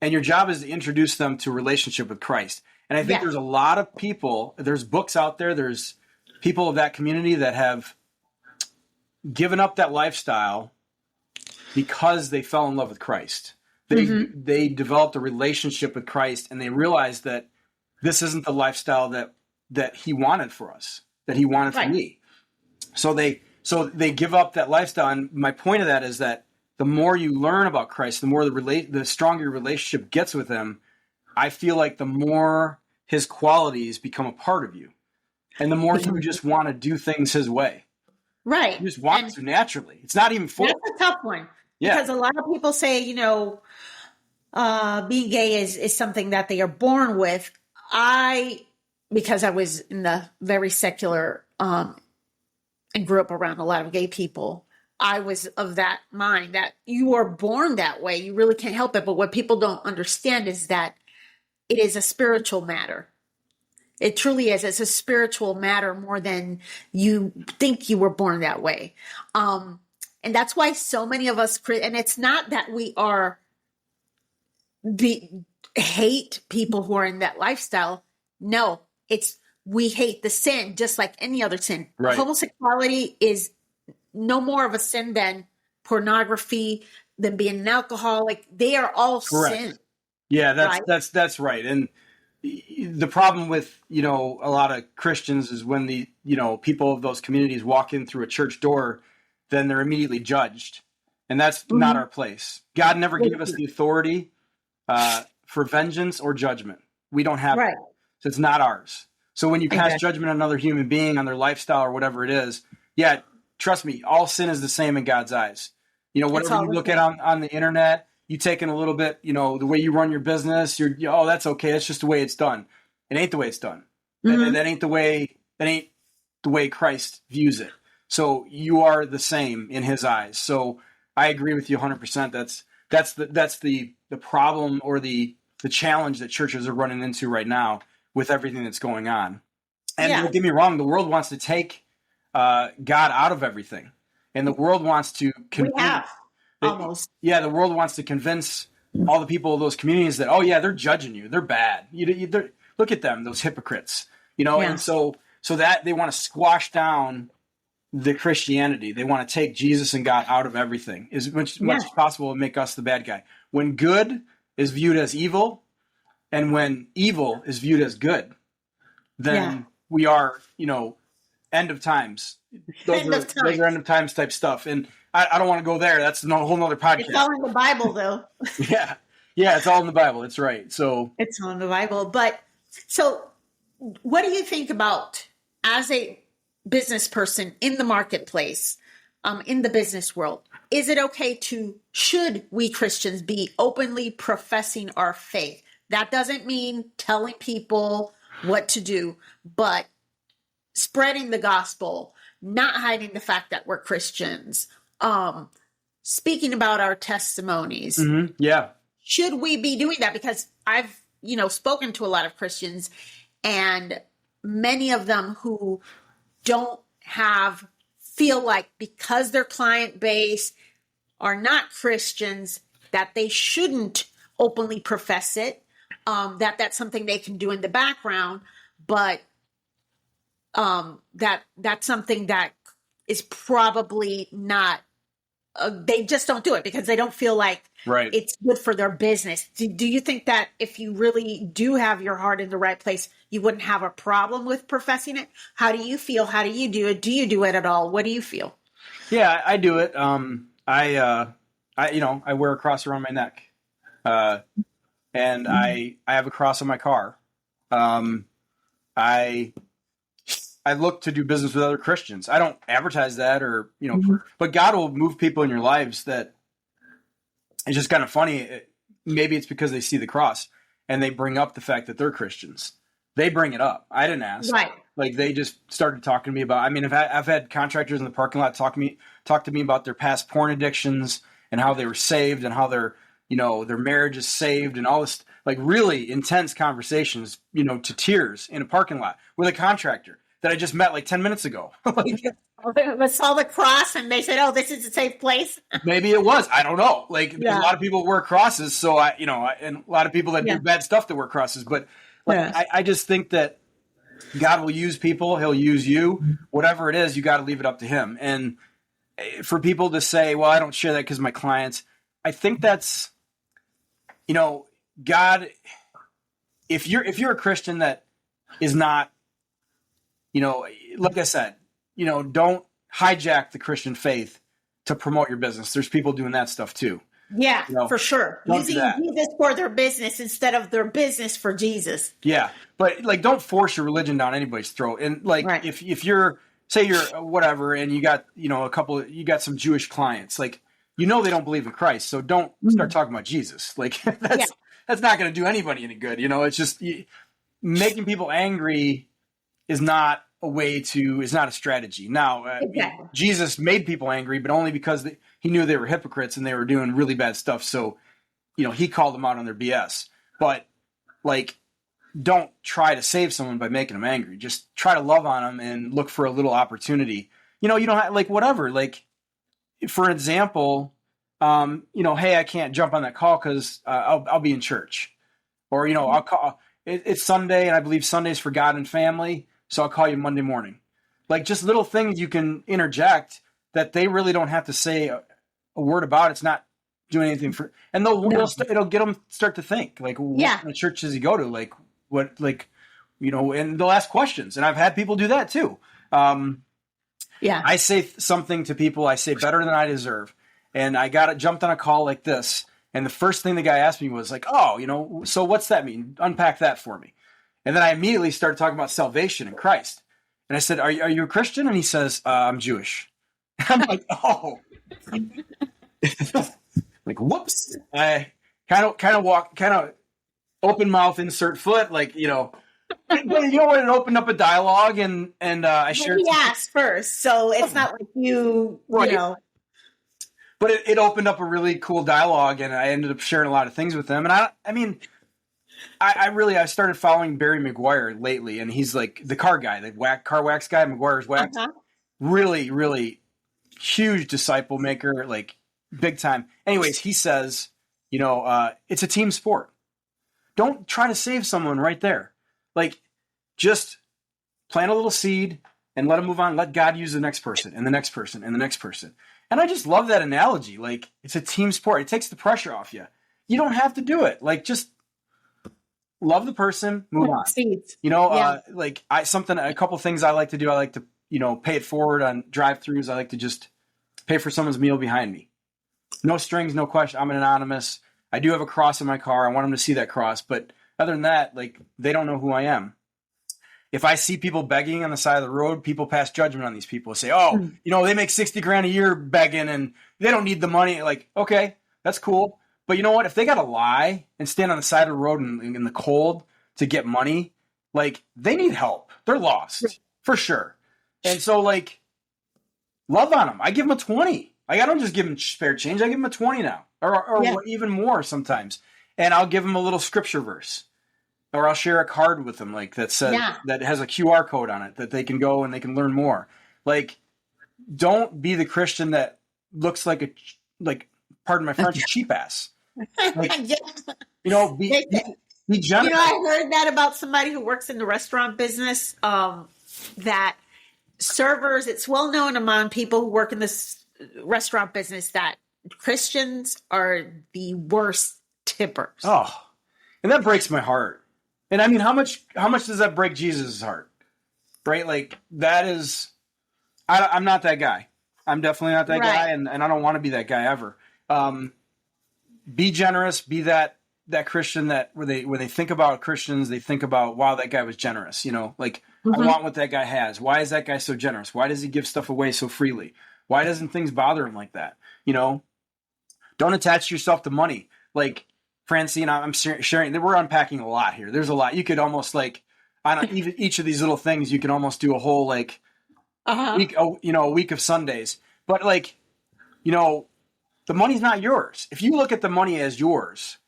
And your job is to introduce them to a relationship with Christ. And I think there's a lot of people, there's books out there, there's people of that community that have given up that lifestyle because they fell in love with Christ. They developed a relationship with Christ, and they realized that this isn't the lifestyle that he wanted for us, that he wanted for me. So they give up that lifestyle. And my point of that is that the more you learn about Christ, the more the stronger your relationship gets with him. I feel like the more his qualities become a part of you, and the more you just want to do things his way. Right. You just want to naturally. It's not even forced. That's a tough one. Yeah. Because a lot of people say, being gay is something that they are born with. Because I was in the very secular and grew up around a lot of gay people, I was of that mind that you are born that way. You really can't help it. But what people don't understand is that it is a spiritual matter. It truly is. It's a spiritual matter more than you think you were born that way. And that's why so many of us, and it's not that we hate people who are in that lifestyle. No, we hate the sin just like any other sin. Right. Homosexuality is no more of a sin than pornography, than being an alcoholic. They are all sin. Yeah, that's right. And the problem with, a lot of Christians is when the, people of those communities walk in through a church door, then they're immediately judged. And that's not our place. God never gave us the authority for vengeance or judgment. We don't have it. So it's not ours. So when you pass judgment on another human being, on their lifestyle or whatever it is, trust me, all sin is the same in God's eyes. Whatever you look at on the internet, you take in a little bit, the way you run your business, that's okay. That's just the way it's done. It ain't the way it's done. That ain't the way Christ views it. So you are the same in his eyes. So I agree with you 100%. That's the problem or the challenge that churches are running into right now with everything that's going on. And don't get me wrong, the world wants to take God out of everything. And the world wants to convince, the world wants to convince all the people of those communities that, they're judging you. They're bad. Look at them, those hypocrites, And so that they want to squash down the Christianity. They want to take Jesus and God out of everything as much as possible and make us the bad guy. When good is viewed as evil and when evil is viewed as good, then we are, end of times. Those are end of times type stuff. And I don't want to go there. That's a whole nother podcast. It's all in the Bible, though. Yeah, it's all in the Bible. That's right. So it's all in the Bible. But so what do you think about as a business person in the marketplace, in the business world? Is it okay should we Christians be openly professing our faith? That doesn't mean telling people what to do, but spreading the gospel, not hiding the fact that we're Christians, speaking about our testimonies. Mm-hmm. Yeah. Should we be doing that? Because I've, spoken to a lot of Christians, and many of them who don't feel like because their client base are not Christians, that they shouldn't openly profess it, that's something they can do in the background, but that's something that is probably not, they just don't do it because they don't feel like it's good for their business. Do you think that if you really do have your heart in the right place, you wouldn't have a problem with professing it? How do you feel? How do you do it? Do you do it at all? What do you feel? Yeah, I do it. I wear a cross around my neck, uh, and I have a cross on my car. Um, I I look to do business with other Christians. I don't advertise that, or but God will move people in your lives that it's just kind of funny. Maybe it's because they see the cross and they bring up the fact that they're Christians. They bring it up. I didn't ask. Right. Like they just started talking to me about. I mean, I've had contractors in the parking lot talk to me about their past porn addictions and how they were saved and how their marriage is saved and all this, like really intense conversations, to tears in a parking lot with a contractor that I just met like 10 minutes ago. Like, They saw the cross and they said, "Oh, this is a safe place." maybe it was. I don't know. Like Yeah. a lot of people wear crosses, so and a lot of people that do bad stuff that wear crosses. But I just think that God will use people. He'll use you. Whatever it is, you got to leave it up to Him. And for people to say, "Well, I don't share that because my clients," I think that's, God. If you're a Christian that is not, like I said, don't hijack the Christian faith to promote your business. There's people doing that stuff too. Yeah, for sure. Using Jesus for their business instead of their business for Jesus. Yeah, but like, don't force your religion down anybody's throat. And like, if you're, say you're whatever, and you got, you got some Jewish clients, like, they don't believe in Christ, so don't start talking about Jesus. Like that's not going to do anybody any good. It's just making people angry is not is not a strategy. Now, Jesus made people angry, but only because he knew they were hypocrites and they were doing really bad stuff. So, he called them out on their BS. But like, don't try to save someone by making them angry. Just try to love on them and look for a little opportunity. You don't have, like, whatever. Like, for example, hey, I can't jump on that call because I'll be in church, or I'll call. It's Sunday, and I believe Sunday's for God and family. So I'll call you Monday morning. Like, just little things you can interject that they really don't have to say a word about. It's not doing anything for, and it'll get them start to think, like, what kind of church does he go to? Like, what, like, and they'll ask questions. And I've had people do that too. I say something to people, I say better than I deserve. And I jumped on a call like this. And the first thing the guy asked me was like, "Oh, so what's that mean? Unpack that for me." And then I immediately started talking about salvation in Christ. And I said, are you a Christian? And he says, I'm Jewish. I'm like, oh. Like, whoops. I kind of open mouth, insert foot, like, but when it opened up a dialogue and I shared. He asked first, so it's not like you, But it opened up a really cool dialogue, and I ended up sharing a lot of things with them. And I mean, I started following Barry McGuire lately, and he's like the car guy, the car wax guy, McGuire's Wax. Really, really huge disciple maker, like big time. Anyways, he says, it's a team sport. Don't try to save someone right there. Like, just plant a little seed and let them move on. Let God use the next person and the next person and the next person. And I just love that analogy. Like, it's a team sport. It takes the pressure off you. You don't have to do it. Like, just love the person, move on. Like, a couple things I like to do. I like to, pay it forward on drive-throughs. I like to just pay for someone's meal behind me. No strings, no question. I'm an anonymous. I do have a cross in my car. I want them to see that cross. But other than that, like, they don't know who I am. If I see people begging on the side of the road, people pass judgment on these people. Say, oh, they make $60,000 a year begging and they don't need the money. Like, okay, that's cool. But you know what? If they got to lie and stand on the side of the road in the cold to get money, like, they need help. They're lost for sure. And so, like, love on them. I give them a 20. Like, I don't just give them spare change. I give them a 20 now or even more sometimes. And I'll give them a little scripture verse. Or I'll share a card with them, like, that says that has a QR code on it that they can go and they can learn more. Like, don't be the Christian that looks like pardon my French, a cheap ass. Like, be generous. I heard that about somebody who works in the restaurant business. That servers, it's well known among people who work in this restaurant business that Christians are the worst tippers. Oh, and that breaks my heart. And I mean, how much does that break Jesus' heart? Right? Like, that is, I'm not that guy. I'm definitely not that guy. And I don't want to be that guy ever. Be generous. Be that Christian that when they think about Christians, they think about, wow, that guy was generous. Like I want what that guy has. Why is that guy so generous? Why does he give stuff away so freely? Why doesn't things bother him like that? Don't attach yourself to money. Like Francine, I'm sharing. We're unpacking a lot here. There's a lot. You could almost like on even each of these little things, you can almost do a whole like week, a week of Sundays. But like, the money's not yours. If you look at the money as yours,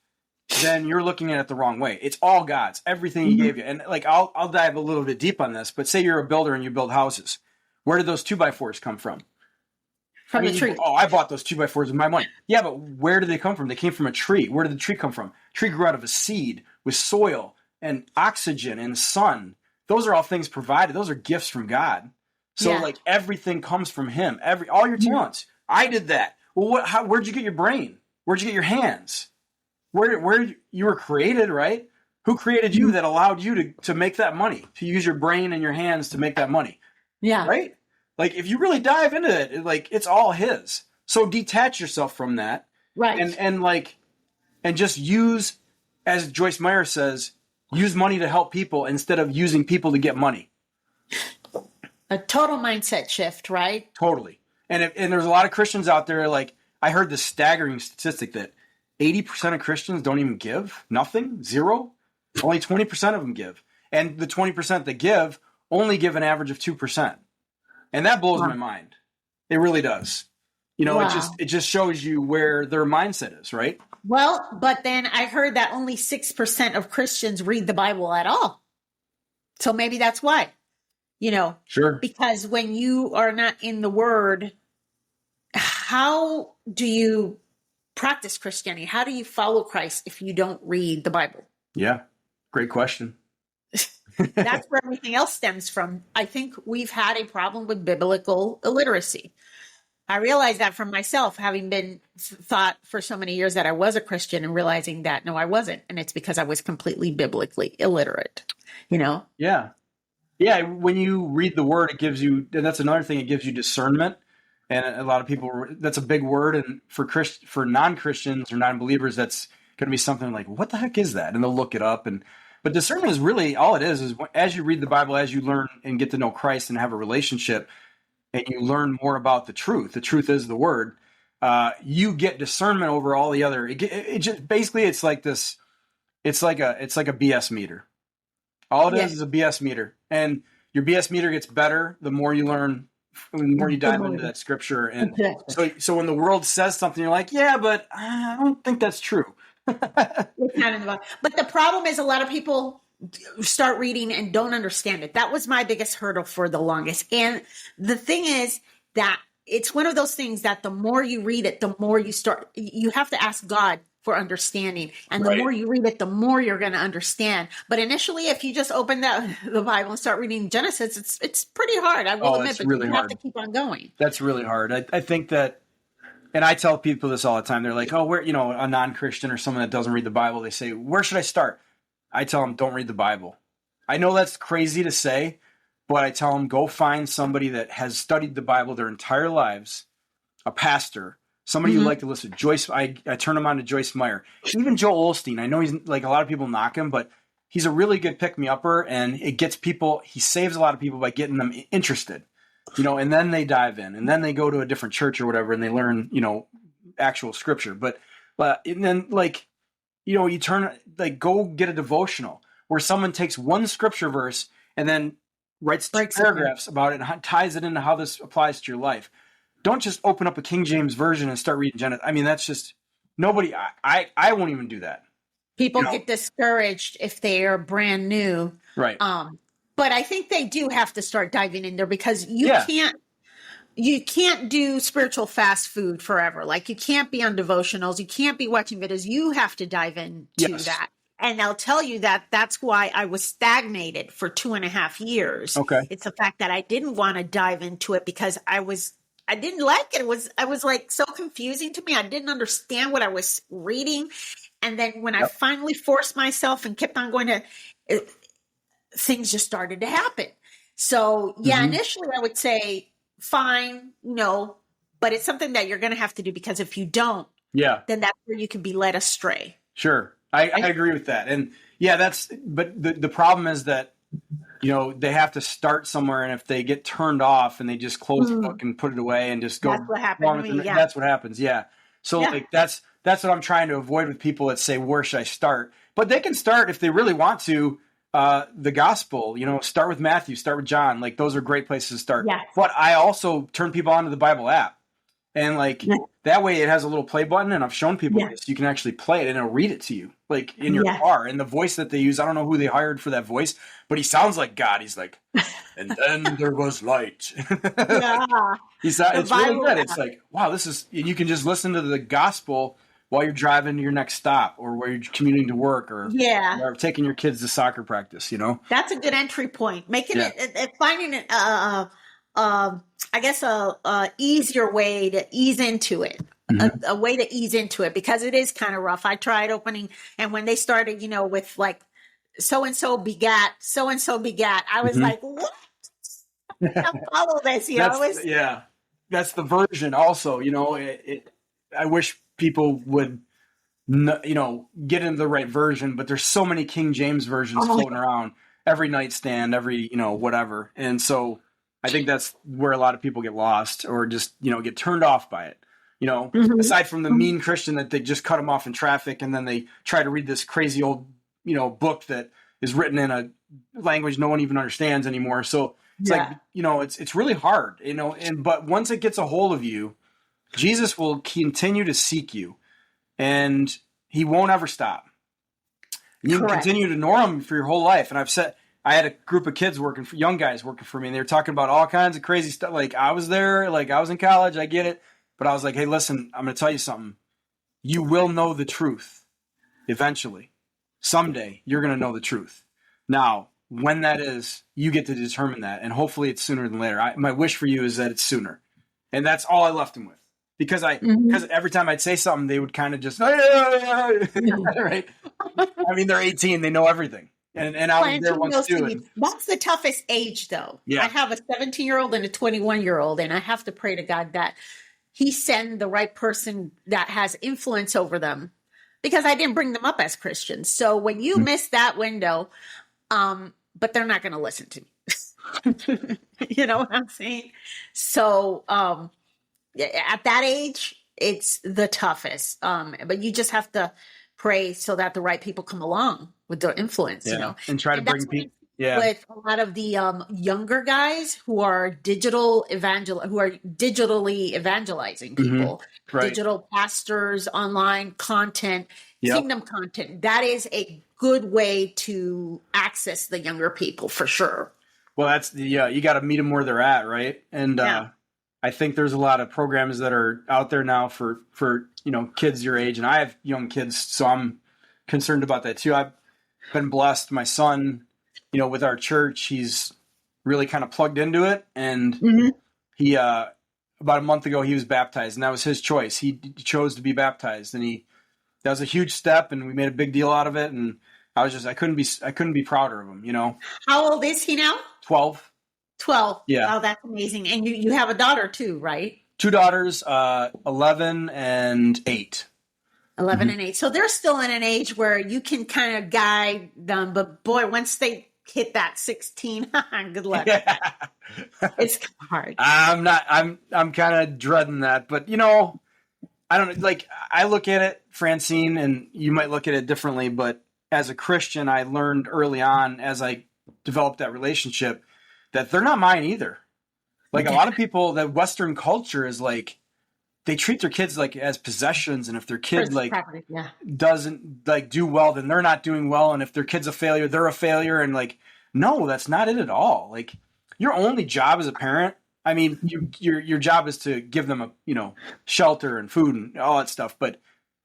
then you're looking at it the wrong way. It's all God's. Everything He gave you. And like, I'll dive a little bit deep on this. But say you're a builder and you build houses. Where did those 2x4s come from? From the tree. I bought those 2x4s with my money. Yeah, but where did they come from? They came from a tree. Where did the tree come from? Tree grew out of a seed with soil and oxygen and sun. Those are all things provided. Those are gifts from God. So like everything comes from Him. All your talents. I did that. Well, where'd you get your brain? Where'd you get your hands? Where you were created, right? Who created you that allowed you to make that money, to use your brain and your hands to make that money? Yeah. Right? Like if you really dive into it, like it's all His. So detach yourself from that. Right. And just use, as Joyce Meyer says, use money to help people instead of using people to get money. A total mindset shift, right? Totally. And there's a lot of Christians out there, like I heard this staggering statistic that 80% of Christians don't even give. Nothing. Zero. Only 20% of them give. And the 20% that give only give an average of 2%. And that blows my mind. It really does. It just shows you where their mindset is, right? Well, but then I heard that only 6% of Christians read the Bible at all. So maybe that's why. Sure. Because when you are not in the Word, how do you practice Christianity? How do you follow Christ if you don't read the Bible? Yeah. Great question. That's where everything else stems from. I think we've had a problem with biblical illiteracy. I realized that from myself, having been thought for so many years that I was a Christian and realizing that, no, I wasn't. And it's because I was completely biblically illiterate, Yeah. Yeah. When you read the Word, it gives you, and that's another thing, it gives you discernment. And a lot of people, that's a big word. And for non-Christians or non-believers, that's going to be something like, what the heck is that? And they'll look it up. But discernment is really all it is as you read the Bible, as you learn and get to know Christ and have a relationship, and you learn more about the truth is the Word, you get discernment over all the other. It just basically, it's like this. It's like a BS meter. All it is a BS meter, and your BS meter gets better the more you learn, the more you dive into that scripture. And so when the world says something, you're like, yeah, but I don't think that's true. But the problem is a lot of people start reading and don't understand it. That was my biggest hurdle for the longest. And the thing is that it's one of those things that the more you read it, the more you have to ask God for understanding. And the more you read it, the more you're going to understand. But initially, if you just open the Bible and start reading Genesis, it's pretty hard. I will admit, but really you have to keep on going. That's really hard. I think that, and I tell people this all the time. They're like, oh, where, a non-Christian or someone that doesn't read the Bible, they say, where should I start? I tell them, don't read the Bible. I know that's crazy to say, but I tell them, go find somebody that has studied the Bible their entire lives, a pastor, somebody you like to listen to. Joyce, I turn them on to Joyce Meyer. Even Joel Osteen, I know he's like, a lot of people knock him, but he's a really good pick-me-upper, and it gets people, he saves a lot of people by getting them interested, and then they dive in, and then they go to a different church or whatever, and they learn, actual scripture. But and then you turn, go get a devotional where someone takes one scripture verse and then writes 2 paragraphs about it and ties it into how this applies to your life. Don't just open up a King James version and start reading Genesis. I mean, that's just nobody. I won't even do that. People get discouraged if they are brand new, right? But I think they do have to start diving in there because you can't do spiritual fast food forever. Like you can't be on devotionals, you can't be watching videos. You have to dive into that. And I'll tell you that that's why I was stagnated for 2.5 years. Okay, it's the fact that I didn't want to dive into it because I didn't like it. I was like so confusing to me. I didn't understand what I was reading. And then when I finally forced myself and kept on going things just started to happen. So initially I would say, fine, but it's something that you're going to have to do because if you don't, Yeah. then that's where you can be led astray. Sure. I agree with that. And yeah, but the problem is that, they have to start somewhere, and if they get turned off and they just close the book and put it away and just go, That's what happened to me. Yeah. that's what happens. Yeah. So like that's what I'm trying to avoid with people that say, where should I start? But they can start if they really want to, the gospel, start with Matthew, start with John. Like those are great places to start. Yes. But I also turn people onto the Bible app. And like that way it has a little play button, and I've shown people this. You can actually play it and it'll read it to you, like in your car. And the voice that they use, I don't know who they hired for that voice, but he sounds like God. He's like, and then there was light. Yeah. It's really good. It's like, wow, you can just listen to the gospel while you're driving to your next stop, or while you're commuting to work, or taking your kids to soccer practice, That's a good entry point. Making it, finding it, I guess a easier way to ease into it, a way to ease into it, because it is kind of rough. I tried opening, and when they started, with like so-and-so begat, I was like, what? I can't follow this, That's the version also, I wish people would, get into the right version, but there's so many King James versions floating around, every nightstand, every, whatever. And so I think that's where a lot of people get lost, or just, get turned off by it. Aside from the mean Christian that they just cut them off in traffic, and then they try to read this crazy old, book that is written in a language no one even understands anymore. So it's like, it's really hard, but once it gets a hold of you, Jesus will continue to seek you, and he won't ever stop. And you can continue to ignore him for your whole life. And I had a group of kids young guys working for me, and they were talking about all kinds of crazy stuff. Like I was there, like I was in college, I get it. But I was like, hey, listen, I'm going to tell you something. You will know the truth eventually. Someday you're going to know the truth. Now, when that is, you get to determine that. And hopefully it's sooner than later. My wish for you is that it's sooner. And that's all I left them with. Because every time I'd say something, they would kind of just, right? I mean, they're 18, they know everything. And I was there once too. That's the toughest age, though. Yeah. I have a 17-year-old and a 21-year-old, and I have to pray to God that he send the right person that has influence over them, because I didn't bring them up as Christians. So when you miss that window, but they're not going to listen to me. You know what I'm saying? So at that age, it's the toughest. But you just have to pray so that the right people come along with their influence, and try to bring people. Yeah. With a lot of the younger guys who are digitally evangelizing people, digital pastors, online content, kingdom content. That is a good way to access the younger people for sure. Well, that's you got to meet them where they're at, right? And I think there's a lot of programs that are out there now for kids your age, and I have young kids, so I'm concerned about that too. I've been blessed. My son, with our church, he's really kind of plugged into it. And he, about a month ago, he was baptized, and that was his choice. He chose to be baptized, and that was a huge step, and we made a big deal out of it. And I couldn't be prouder of him, How old is he now? 12. 12. Yeah. Oh, that's amazing. And you have a daughter too, right? 2 daughters, 11 and 8. 11 and 8. So they're still in an age where you can kind of guide them. But boy, once they hit that 16, good luck. Yeah. It's hard. I'm kind of dreading that, but I don't like, I look at it, Francine, and you might look at it differently, but as a Christian, I learned early on as I developed that relationship that they're not mine either. Like a lot of people, that Western culture is like, they treat their kids like as possessions, and if their kid doesn't do well, then they're not doing well, and if their kid's a failure, they're a failure. And no, that's not it at all. Like, your only job as a parent, I mean, your job is to give them shelter and food and all that stuff, but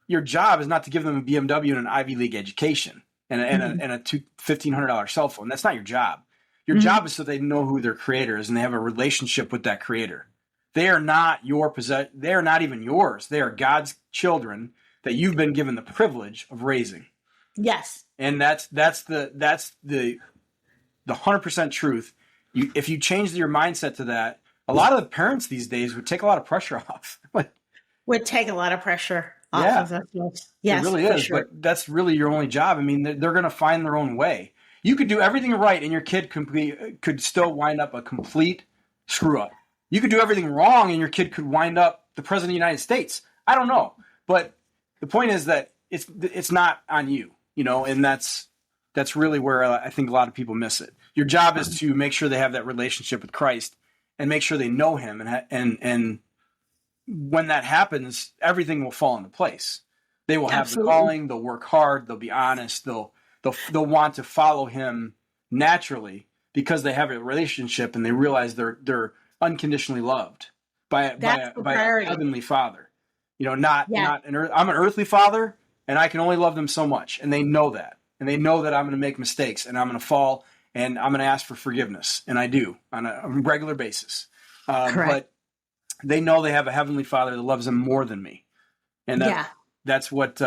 your job is not to give them a BMW and an Ivy League education and a $1,500 cell phone. That's not your job. Your job is so they know who their creator is and they have a relationship with that creator. They are not your possession. They are not even yours. They are God's children that you've been given the privilege of raising. Yes. And that's the 100% truth. If you change your mindset to that, a lot of the parents these days would take a lot of pressure off. Would take a lot of pressure. off Yeah, of themselves. it Yes, really for is. sure. But that's really your only job. I mean, they're going to find their own way. You could do everything right, and your kid could still wind up a complete screw up. You could do everything wrong, and your kid could wind up the president of the United States. I don't know, but the point is that it's not on you, and that's really where I think a lot of people miss it. Your job is to make sure they have that relationship with Christ and make sure they know Him, and when that happens, everything will fall into place. They will have the Absolutely. calling. They'll work hard. They'll be honest. They'll want to follow Him naturally because they have a relationship and they realize they're unconditionally loved by That's the a priority. heavenly Father. Not Yeah. I'm an earthly father, and I can only love them so much, and they know that, and they know that I'm going to make mistakes, and I'm going to fall, and I'm going to ask for forgiveness, and I do on a regular basis. Correct. But they know they have a heavenly Father that loves them more than me, and that's what's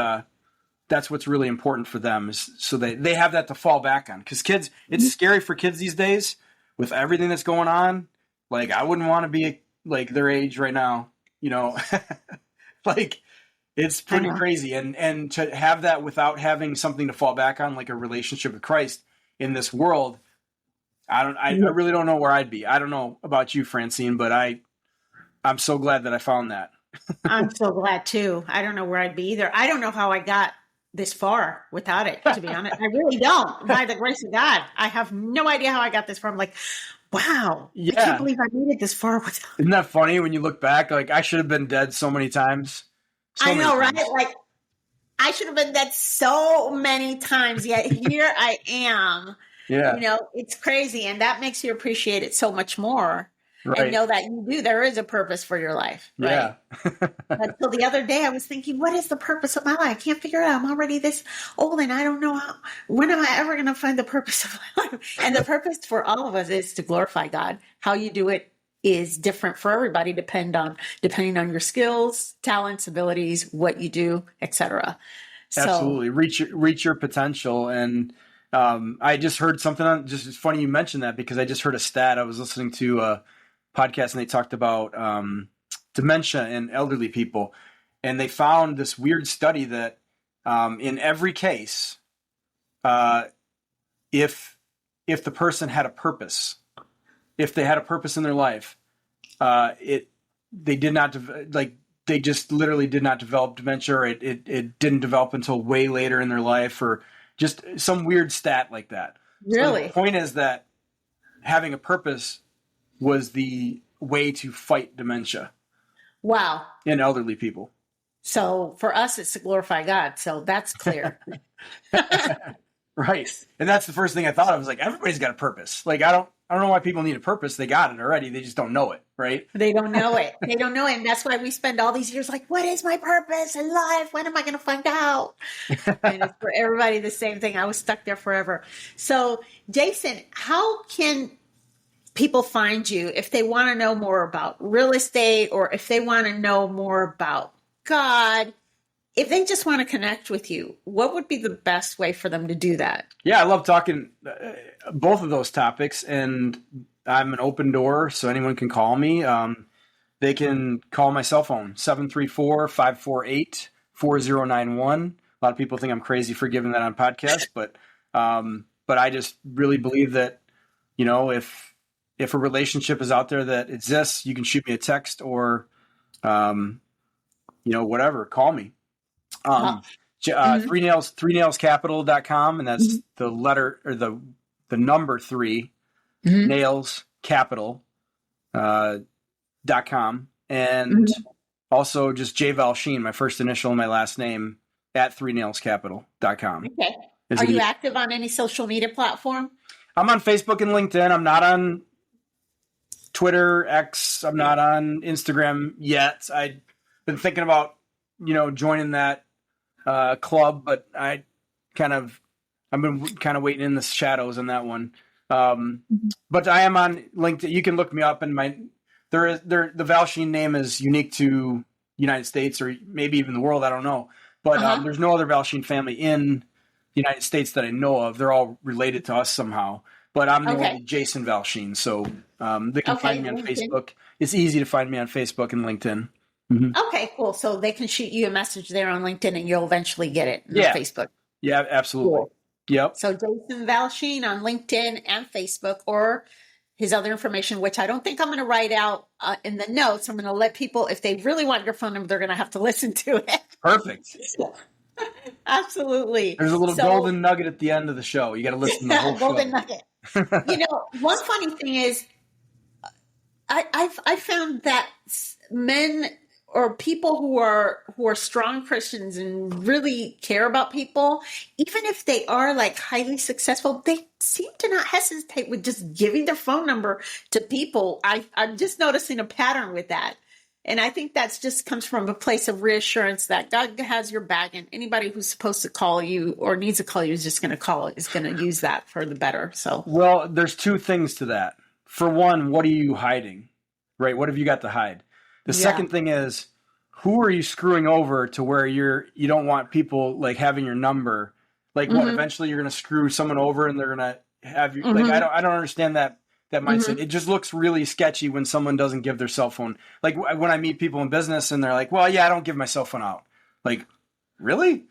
really important for them, is so they have that to fall back on. Because kids, it's scary for kids these days with everything that's going on. Like, I wouldn't want to be like their age right now, like, it's pretty crazy. And to have that without having something to fall back on, like a relationship with Christ in this world, I really don't know where I'd be. I don't know about you, Francine, but I'm so glad that I found that. I'm so glad too. I don't know where I'd be either. I don't know how I got this far without it, to be honest. I really don't. By the grace of God, I have no idea how I got this far. I'm like, wow, I can't believe I made it this far without. Isn't that funny when you look back? Like, I should have been dead so many times. I know, right? Like, I should have been dead so many times, yet here I am. Yeah. It's crazy. And that makes you appreciate it so much more. Right. And know that there is a purpose for your life. Right. Yeah. Until the other day, I was thinking, what is the purpose of my life? I can't figure it out. I'm already this old and I don't know when am I ever going to find the purpose of my life? And the purpose for all of us is to glorify God. How you do it is different for everybody, depending on your skills, talents, abilities, what you do, etc. Absolutely. Reach your potential. And I just heard something just it's funny you mentioned that, because I just heard a stat. I was listening to a podcast and they talked about dementia in elderly people, and they found this weird study that in every case, if the person had a purpose, if they had a purpose in their life, they did not they just literally did not develop dementia, or it didn't develop until way later in their life, or just some weird stat like that. Really? So the point is that having a purpose was the way to fight dementia. Wow. In elderly people. So for us, it's to glorify God. So that's clear. Right. And that's the first thing I thought of. I was like, everybody's got a purpose. Like, I don't know why people need a purpose. They got it already. They just don't know it. Right. They don't know it. They don't know it. And that's why we spend all these years like, what is my purpose in life? When am I going to find out? And it's for everybody the same thing. I was stuck there forever. So Jason, how can people find you if they want to know more about real estate, or if they want to know more about God, if they just want to connect with you? What would be the best way for them to do that? Yeah, I love talking both of those topics, and I'm an open door, so anyone can call me. They can call my cell phone, 734-548-4091. A lot of people think I'm crazy for giving that on podcast, but I just really believe that, if a relationship is out there that exists, you can shoot me a text or, whatever, call me. 3nailscapital.com. And that's the letter, or the number 3 nails capital, .com. And also just J Valchine, my first initial and my last name, at 3nailscapital.com. Okay. Are you active on any social media platform? I'm on Facebook and LinkedIn. I'm not on Twitter, X. I'm not on Instagram yet. I've been thinking about, joining that club, but I've been kind of waiting in the shadows on that one. But I am on LinkedIn. You can look me up, and the Valchine name is unique to United States, or maybe even the world. I don't know, but there's no other Valchine family in the United States that I know of. They're all related to us somehow, but I'm the only Jason Valchine. So they can find me on Facebook. It's easy to find me on Facebook and LinkedIn. Okay, cool. So they can shoot you a message there on LinkedIn and you'll eventually get it on Yeah. Facebook. Yeah, absolutely. Cool. Yep. So Jason Valchine on LinkedIn and Facebook, or his other information, which I don't think I'm going to write out in the notes. I'm going to let people, if they really want your phone number, they're going to have to listen to it. Perfect. Absolutely. There's a little golden nugget at the end of the show. You got to listen to the whole golden show. nugget. One funny thing is, I found that men or people who are strong Christians and really care about people, even if they are like highly successful, they seem to not hesitate with just giving their phone number to people. I'm just noticing a pattern with that. And I think that's just comes from a place of reassurance that God has your back, and anybody who's supposed to call you or needs to call you is just going to use that for the better. So, well, there's two things to that. For one, what are you hiding? Right? What have you got to hide? The second thing is, who are you screwing over to where you don't want people like having your number? Like what, eventually you're going to screw someone over and they're going to have you like, I don't understand that mindset. It just looks really sketchy when someone doesn't give their cell phone. Like when I meet people in business and they're like, well, yeah, I don't give my cell phone out. Like, really?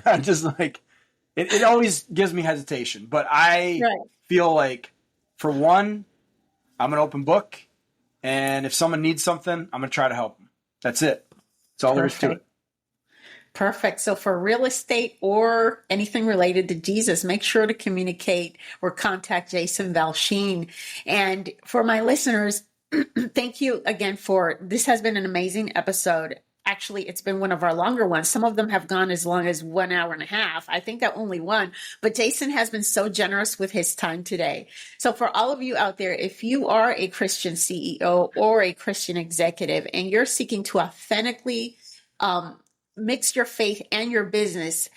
I'm just like, it always gives me hesitation, but I feel like for one, I'm an open book. And if someone needs something, I'm going to try to help them. That's it. That's all there is to it. Perfect. So for real estate or anything related to Jesus, make sure to communicate or contact Jason Valchine. And for my listeners, thank you again this has been an amazing episode. Actually, it's been one of our longer ones. Some of them have gone as long as 1 hour and a half. I think only one, but Jason has been so generous with his time today. So for all of you out there, if you are a Christian CEO or a Christian executive and you're seeking to authentically mix your faith and your business,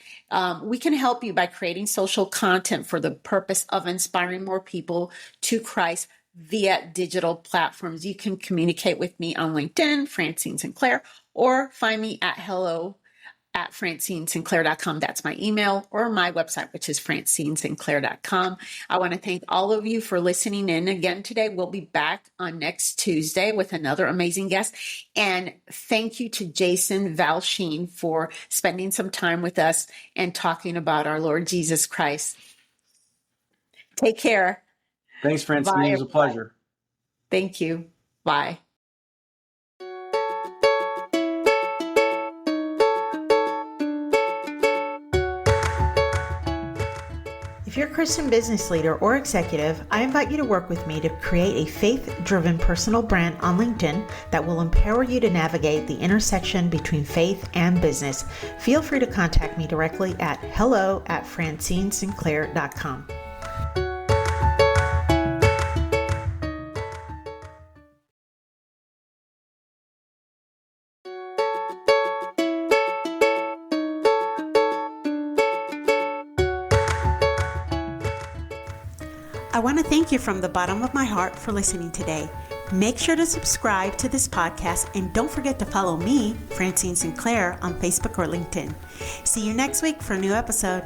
we can help you by creating social content for the purpose of inspiring more people to Christ via digital platforms. You can communicate with me on LinkedIn, Francine Sinclair, or find me at hello@francineSinclair.com. That's my email, or my website, which is francineSinclair.com. I want to thank all of you for listening in again today. We'll be back on next Tuesday with another amazing guest. And thank you to Jason Valchine for spending some time with us and talking about our Lord Jesus Christ. Take care. Thanks, Francine. Bye, it was a pleasure. Thank you. Bye. If you're a Christian business leader or executive, I invite you to work with me to create a faith-driven personal brand on LinkedIn that will empower you to navigate the intersection between faith and business. Feel free to contact me directly at hello@francineSinclair.com. I want to thank you from the bottom of my heart for listening today. Make sure to subscribe to this podcast and don't forget to follow me, Francine Sinclair, on Facebook or LinkedIn. See you next week for a new episode.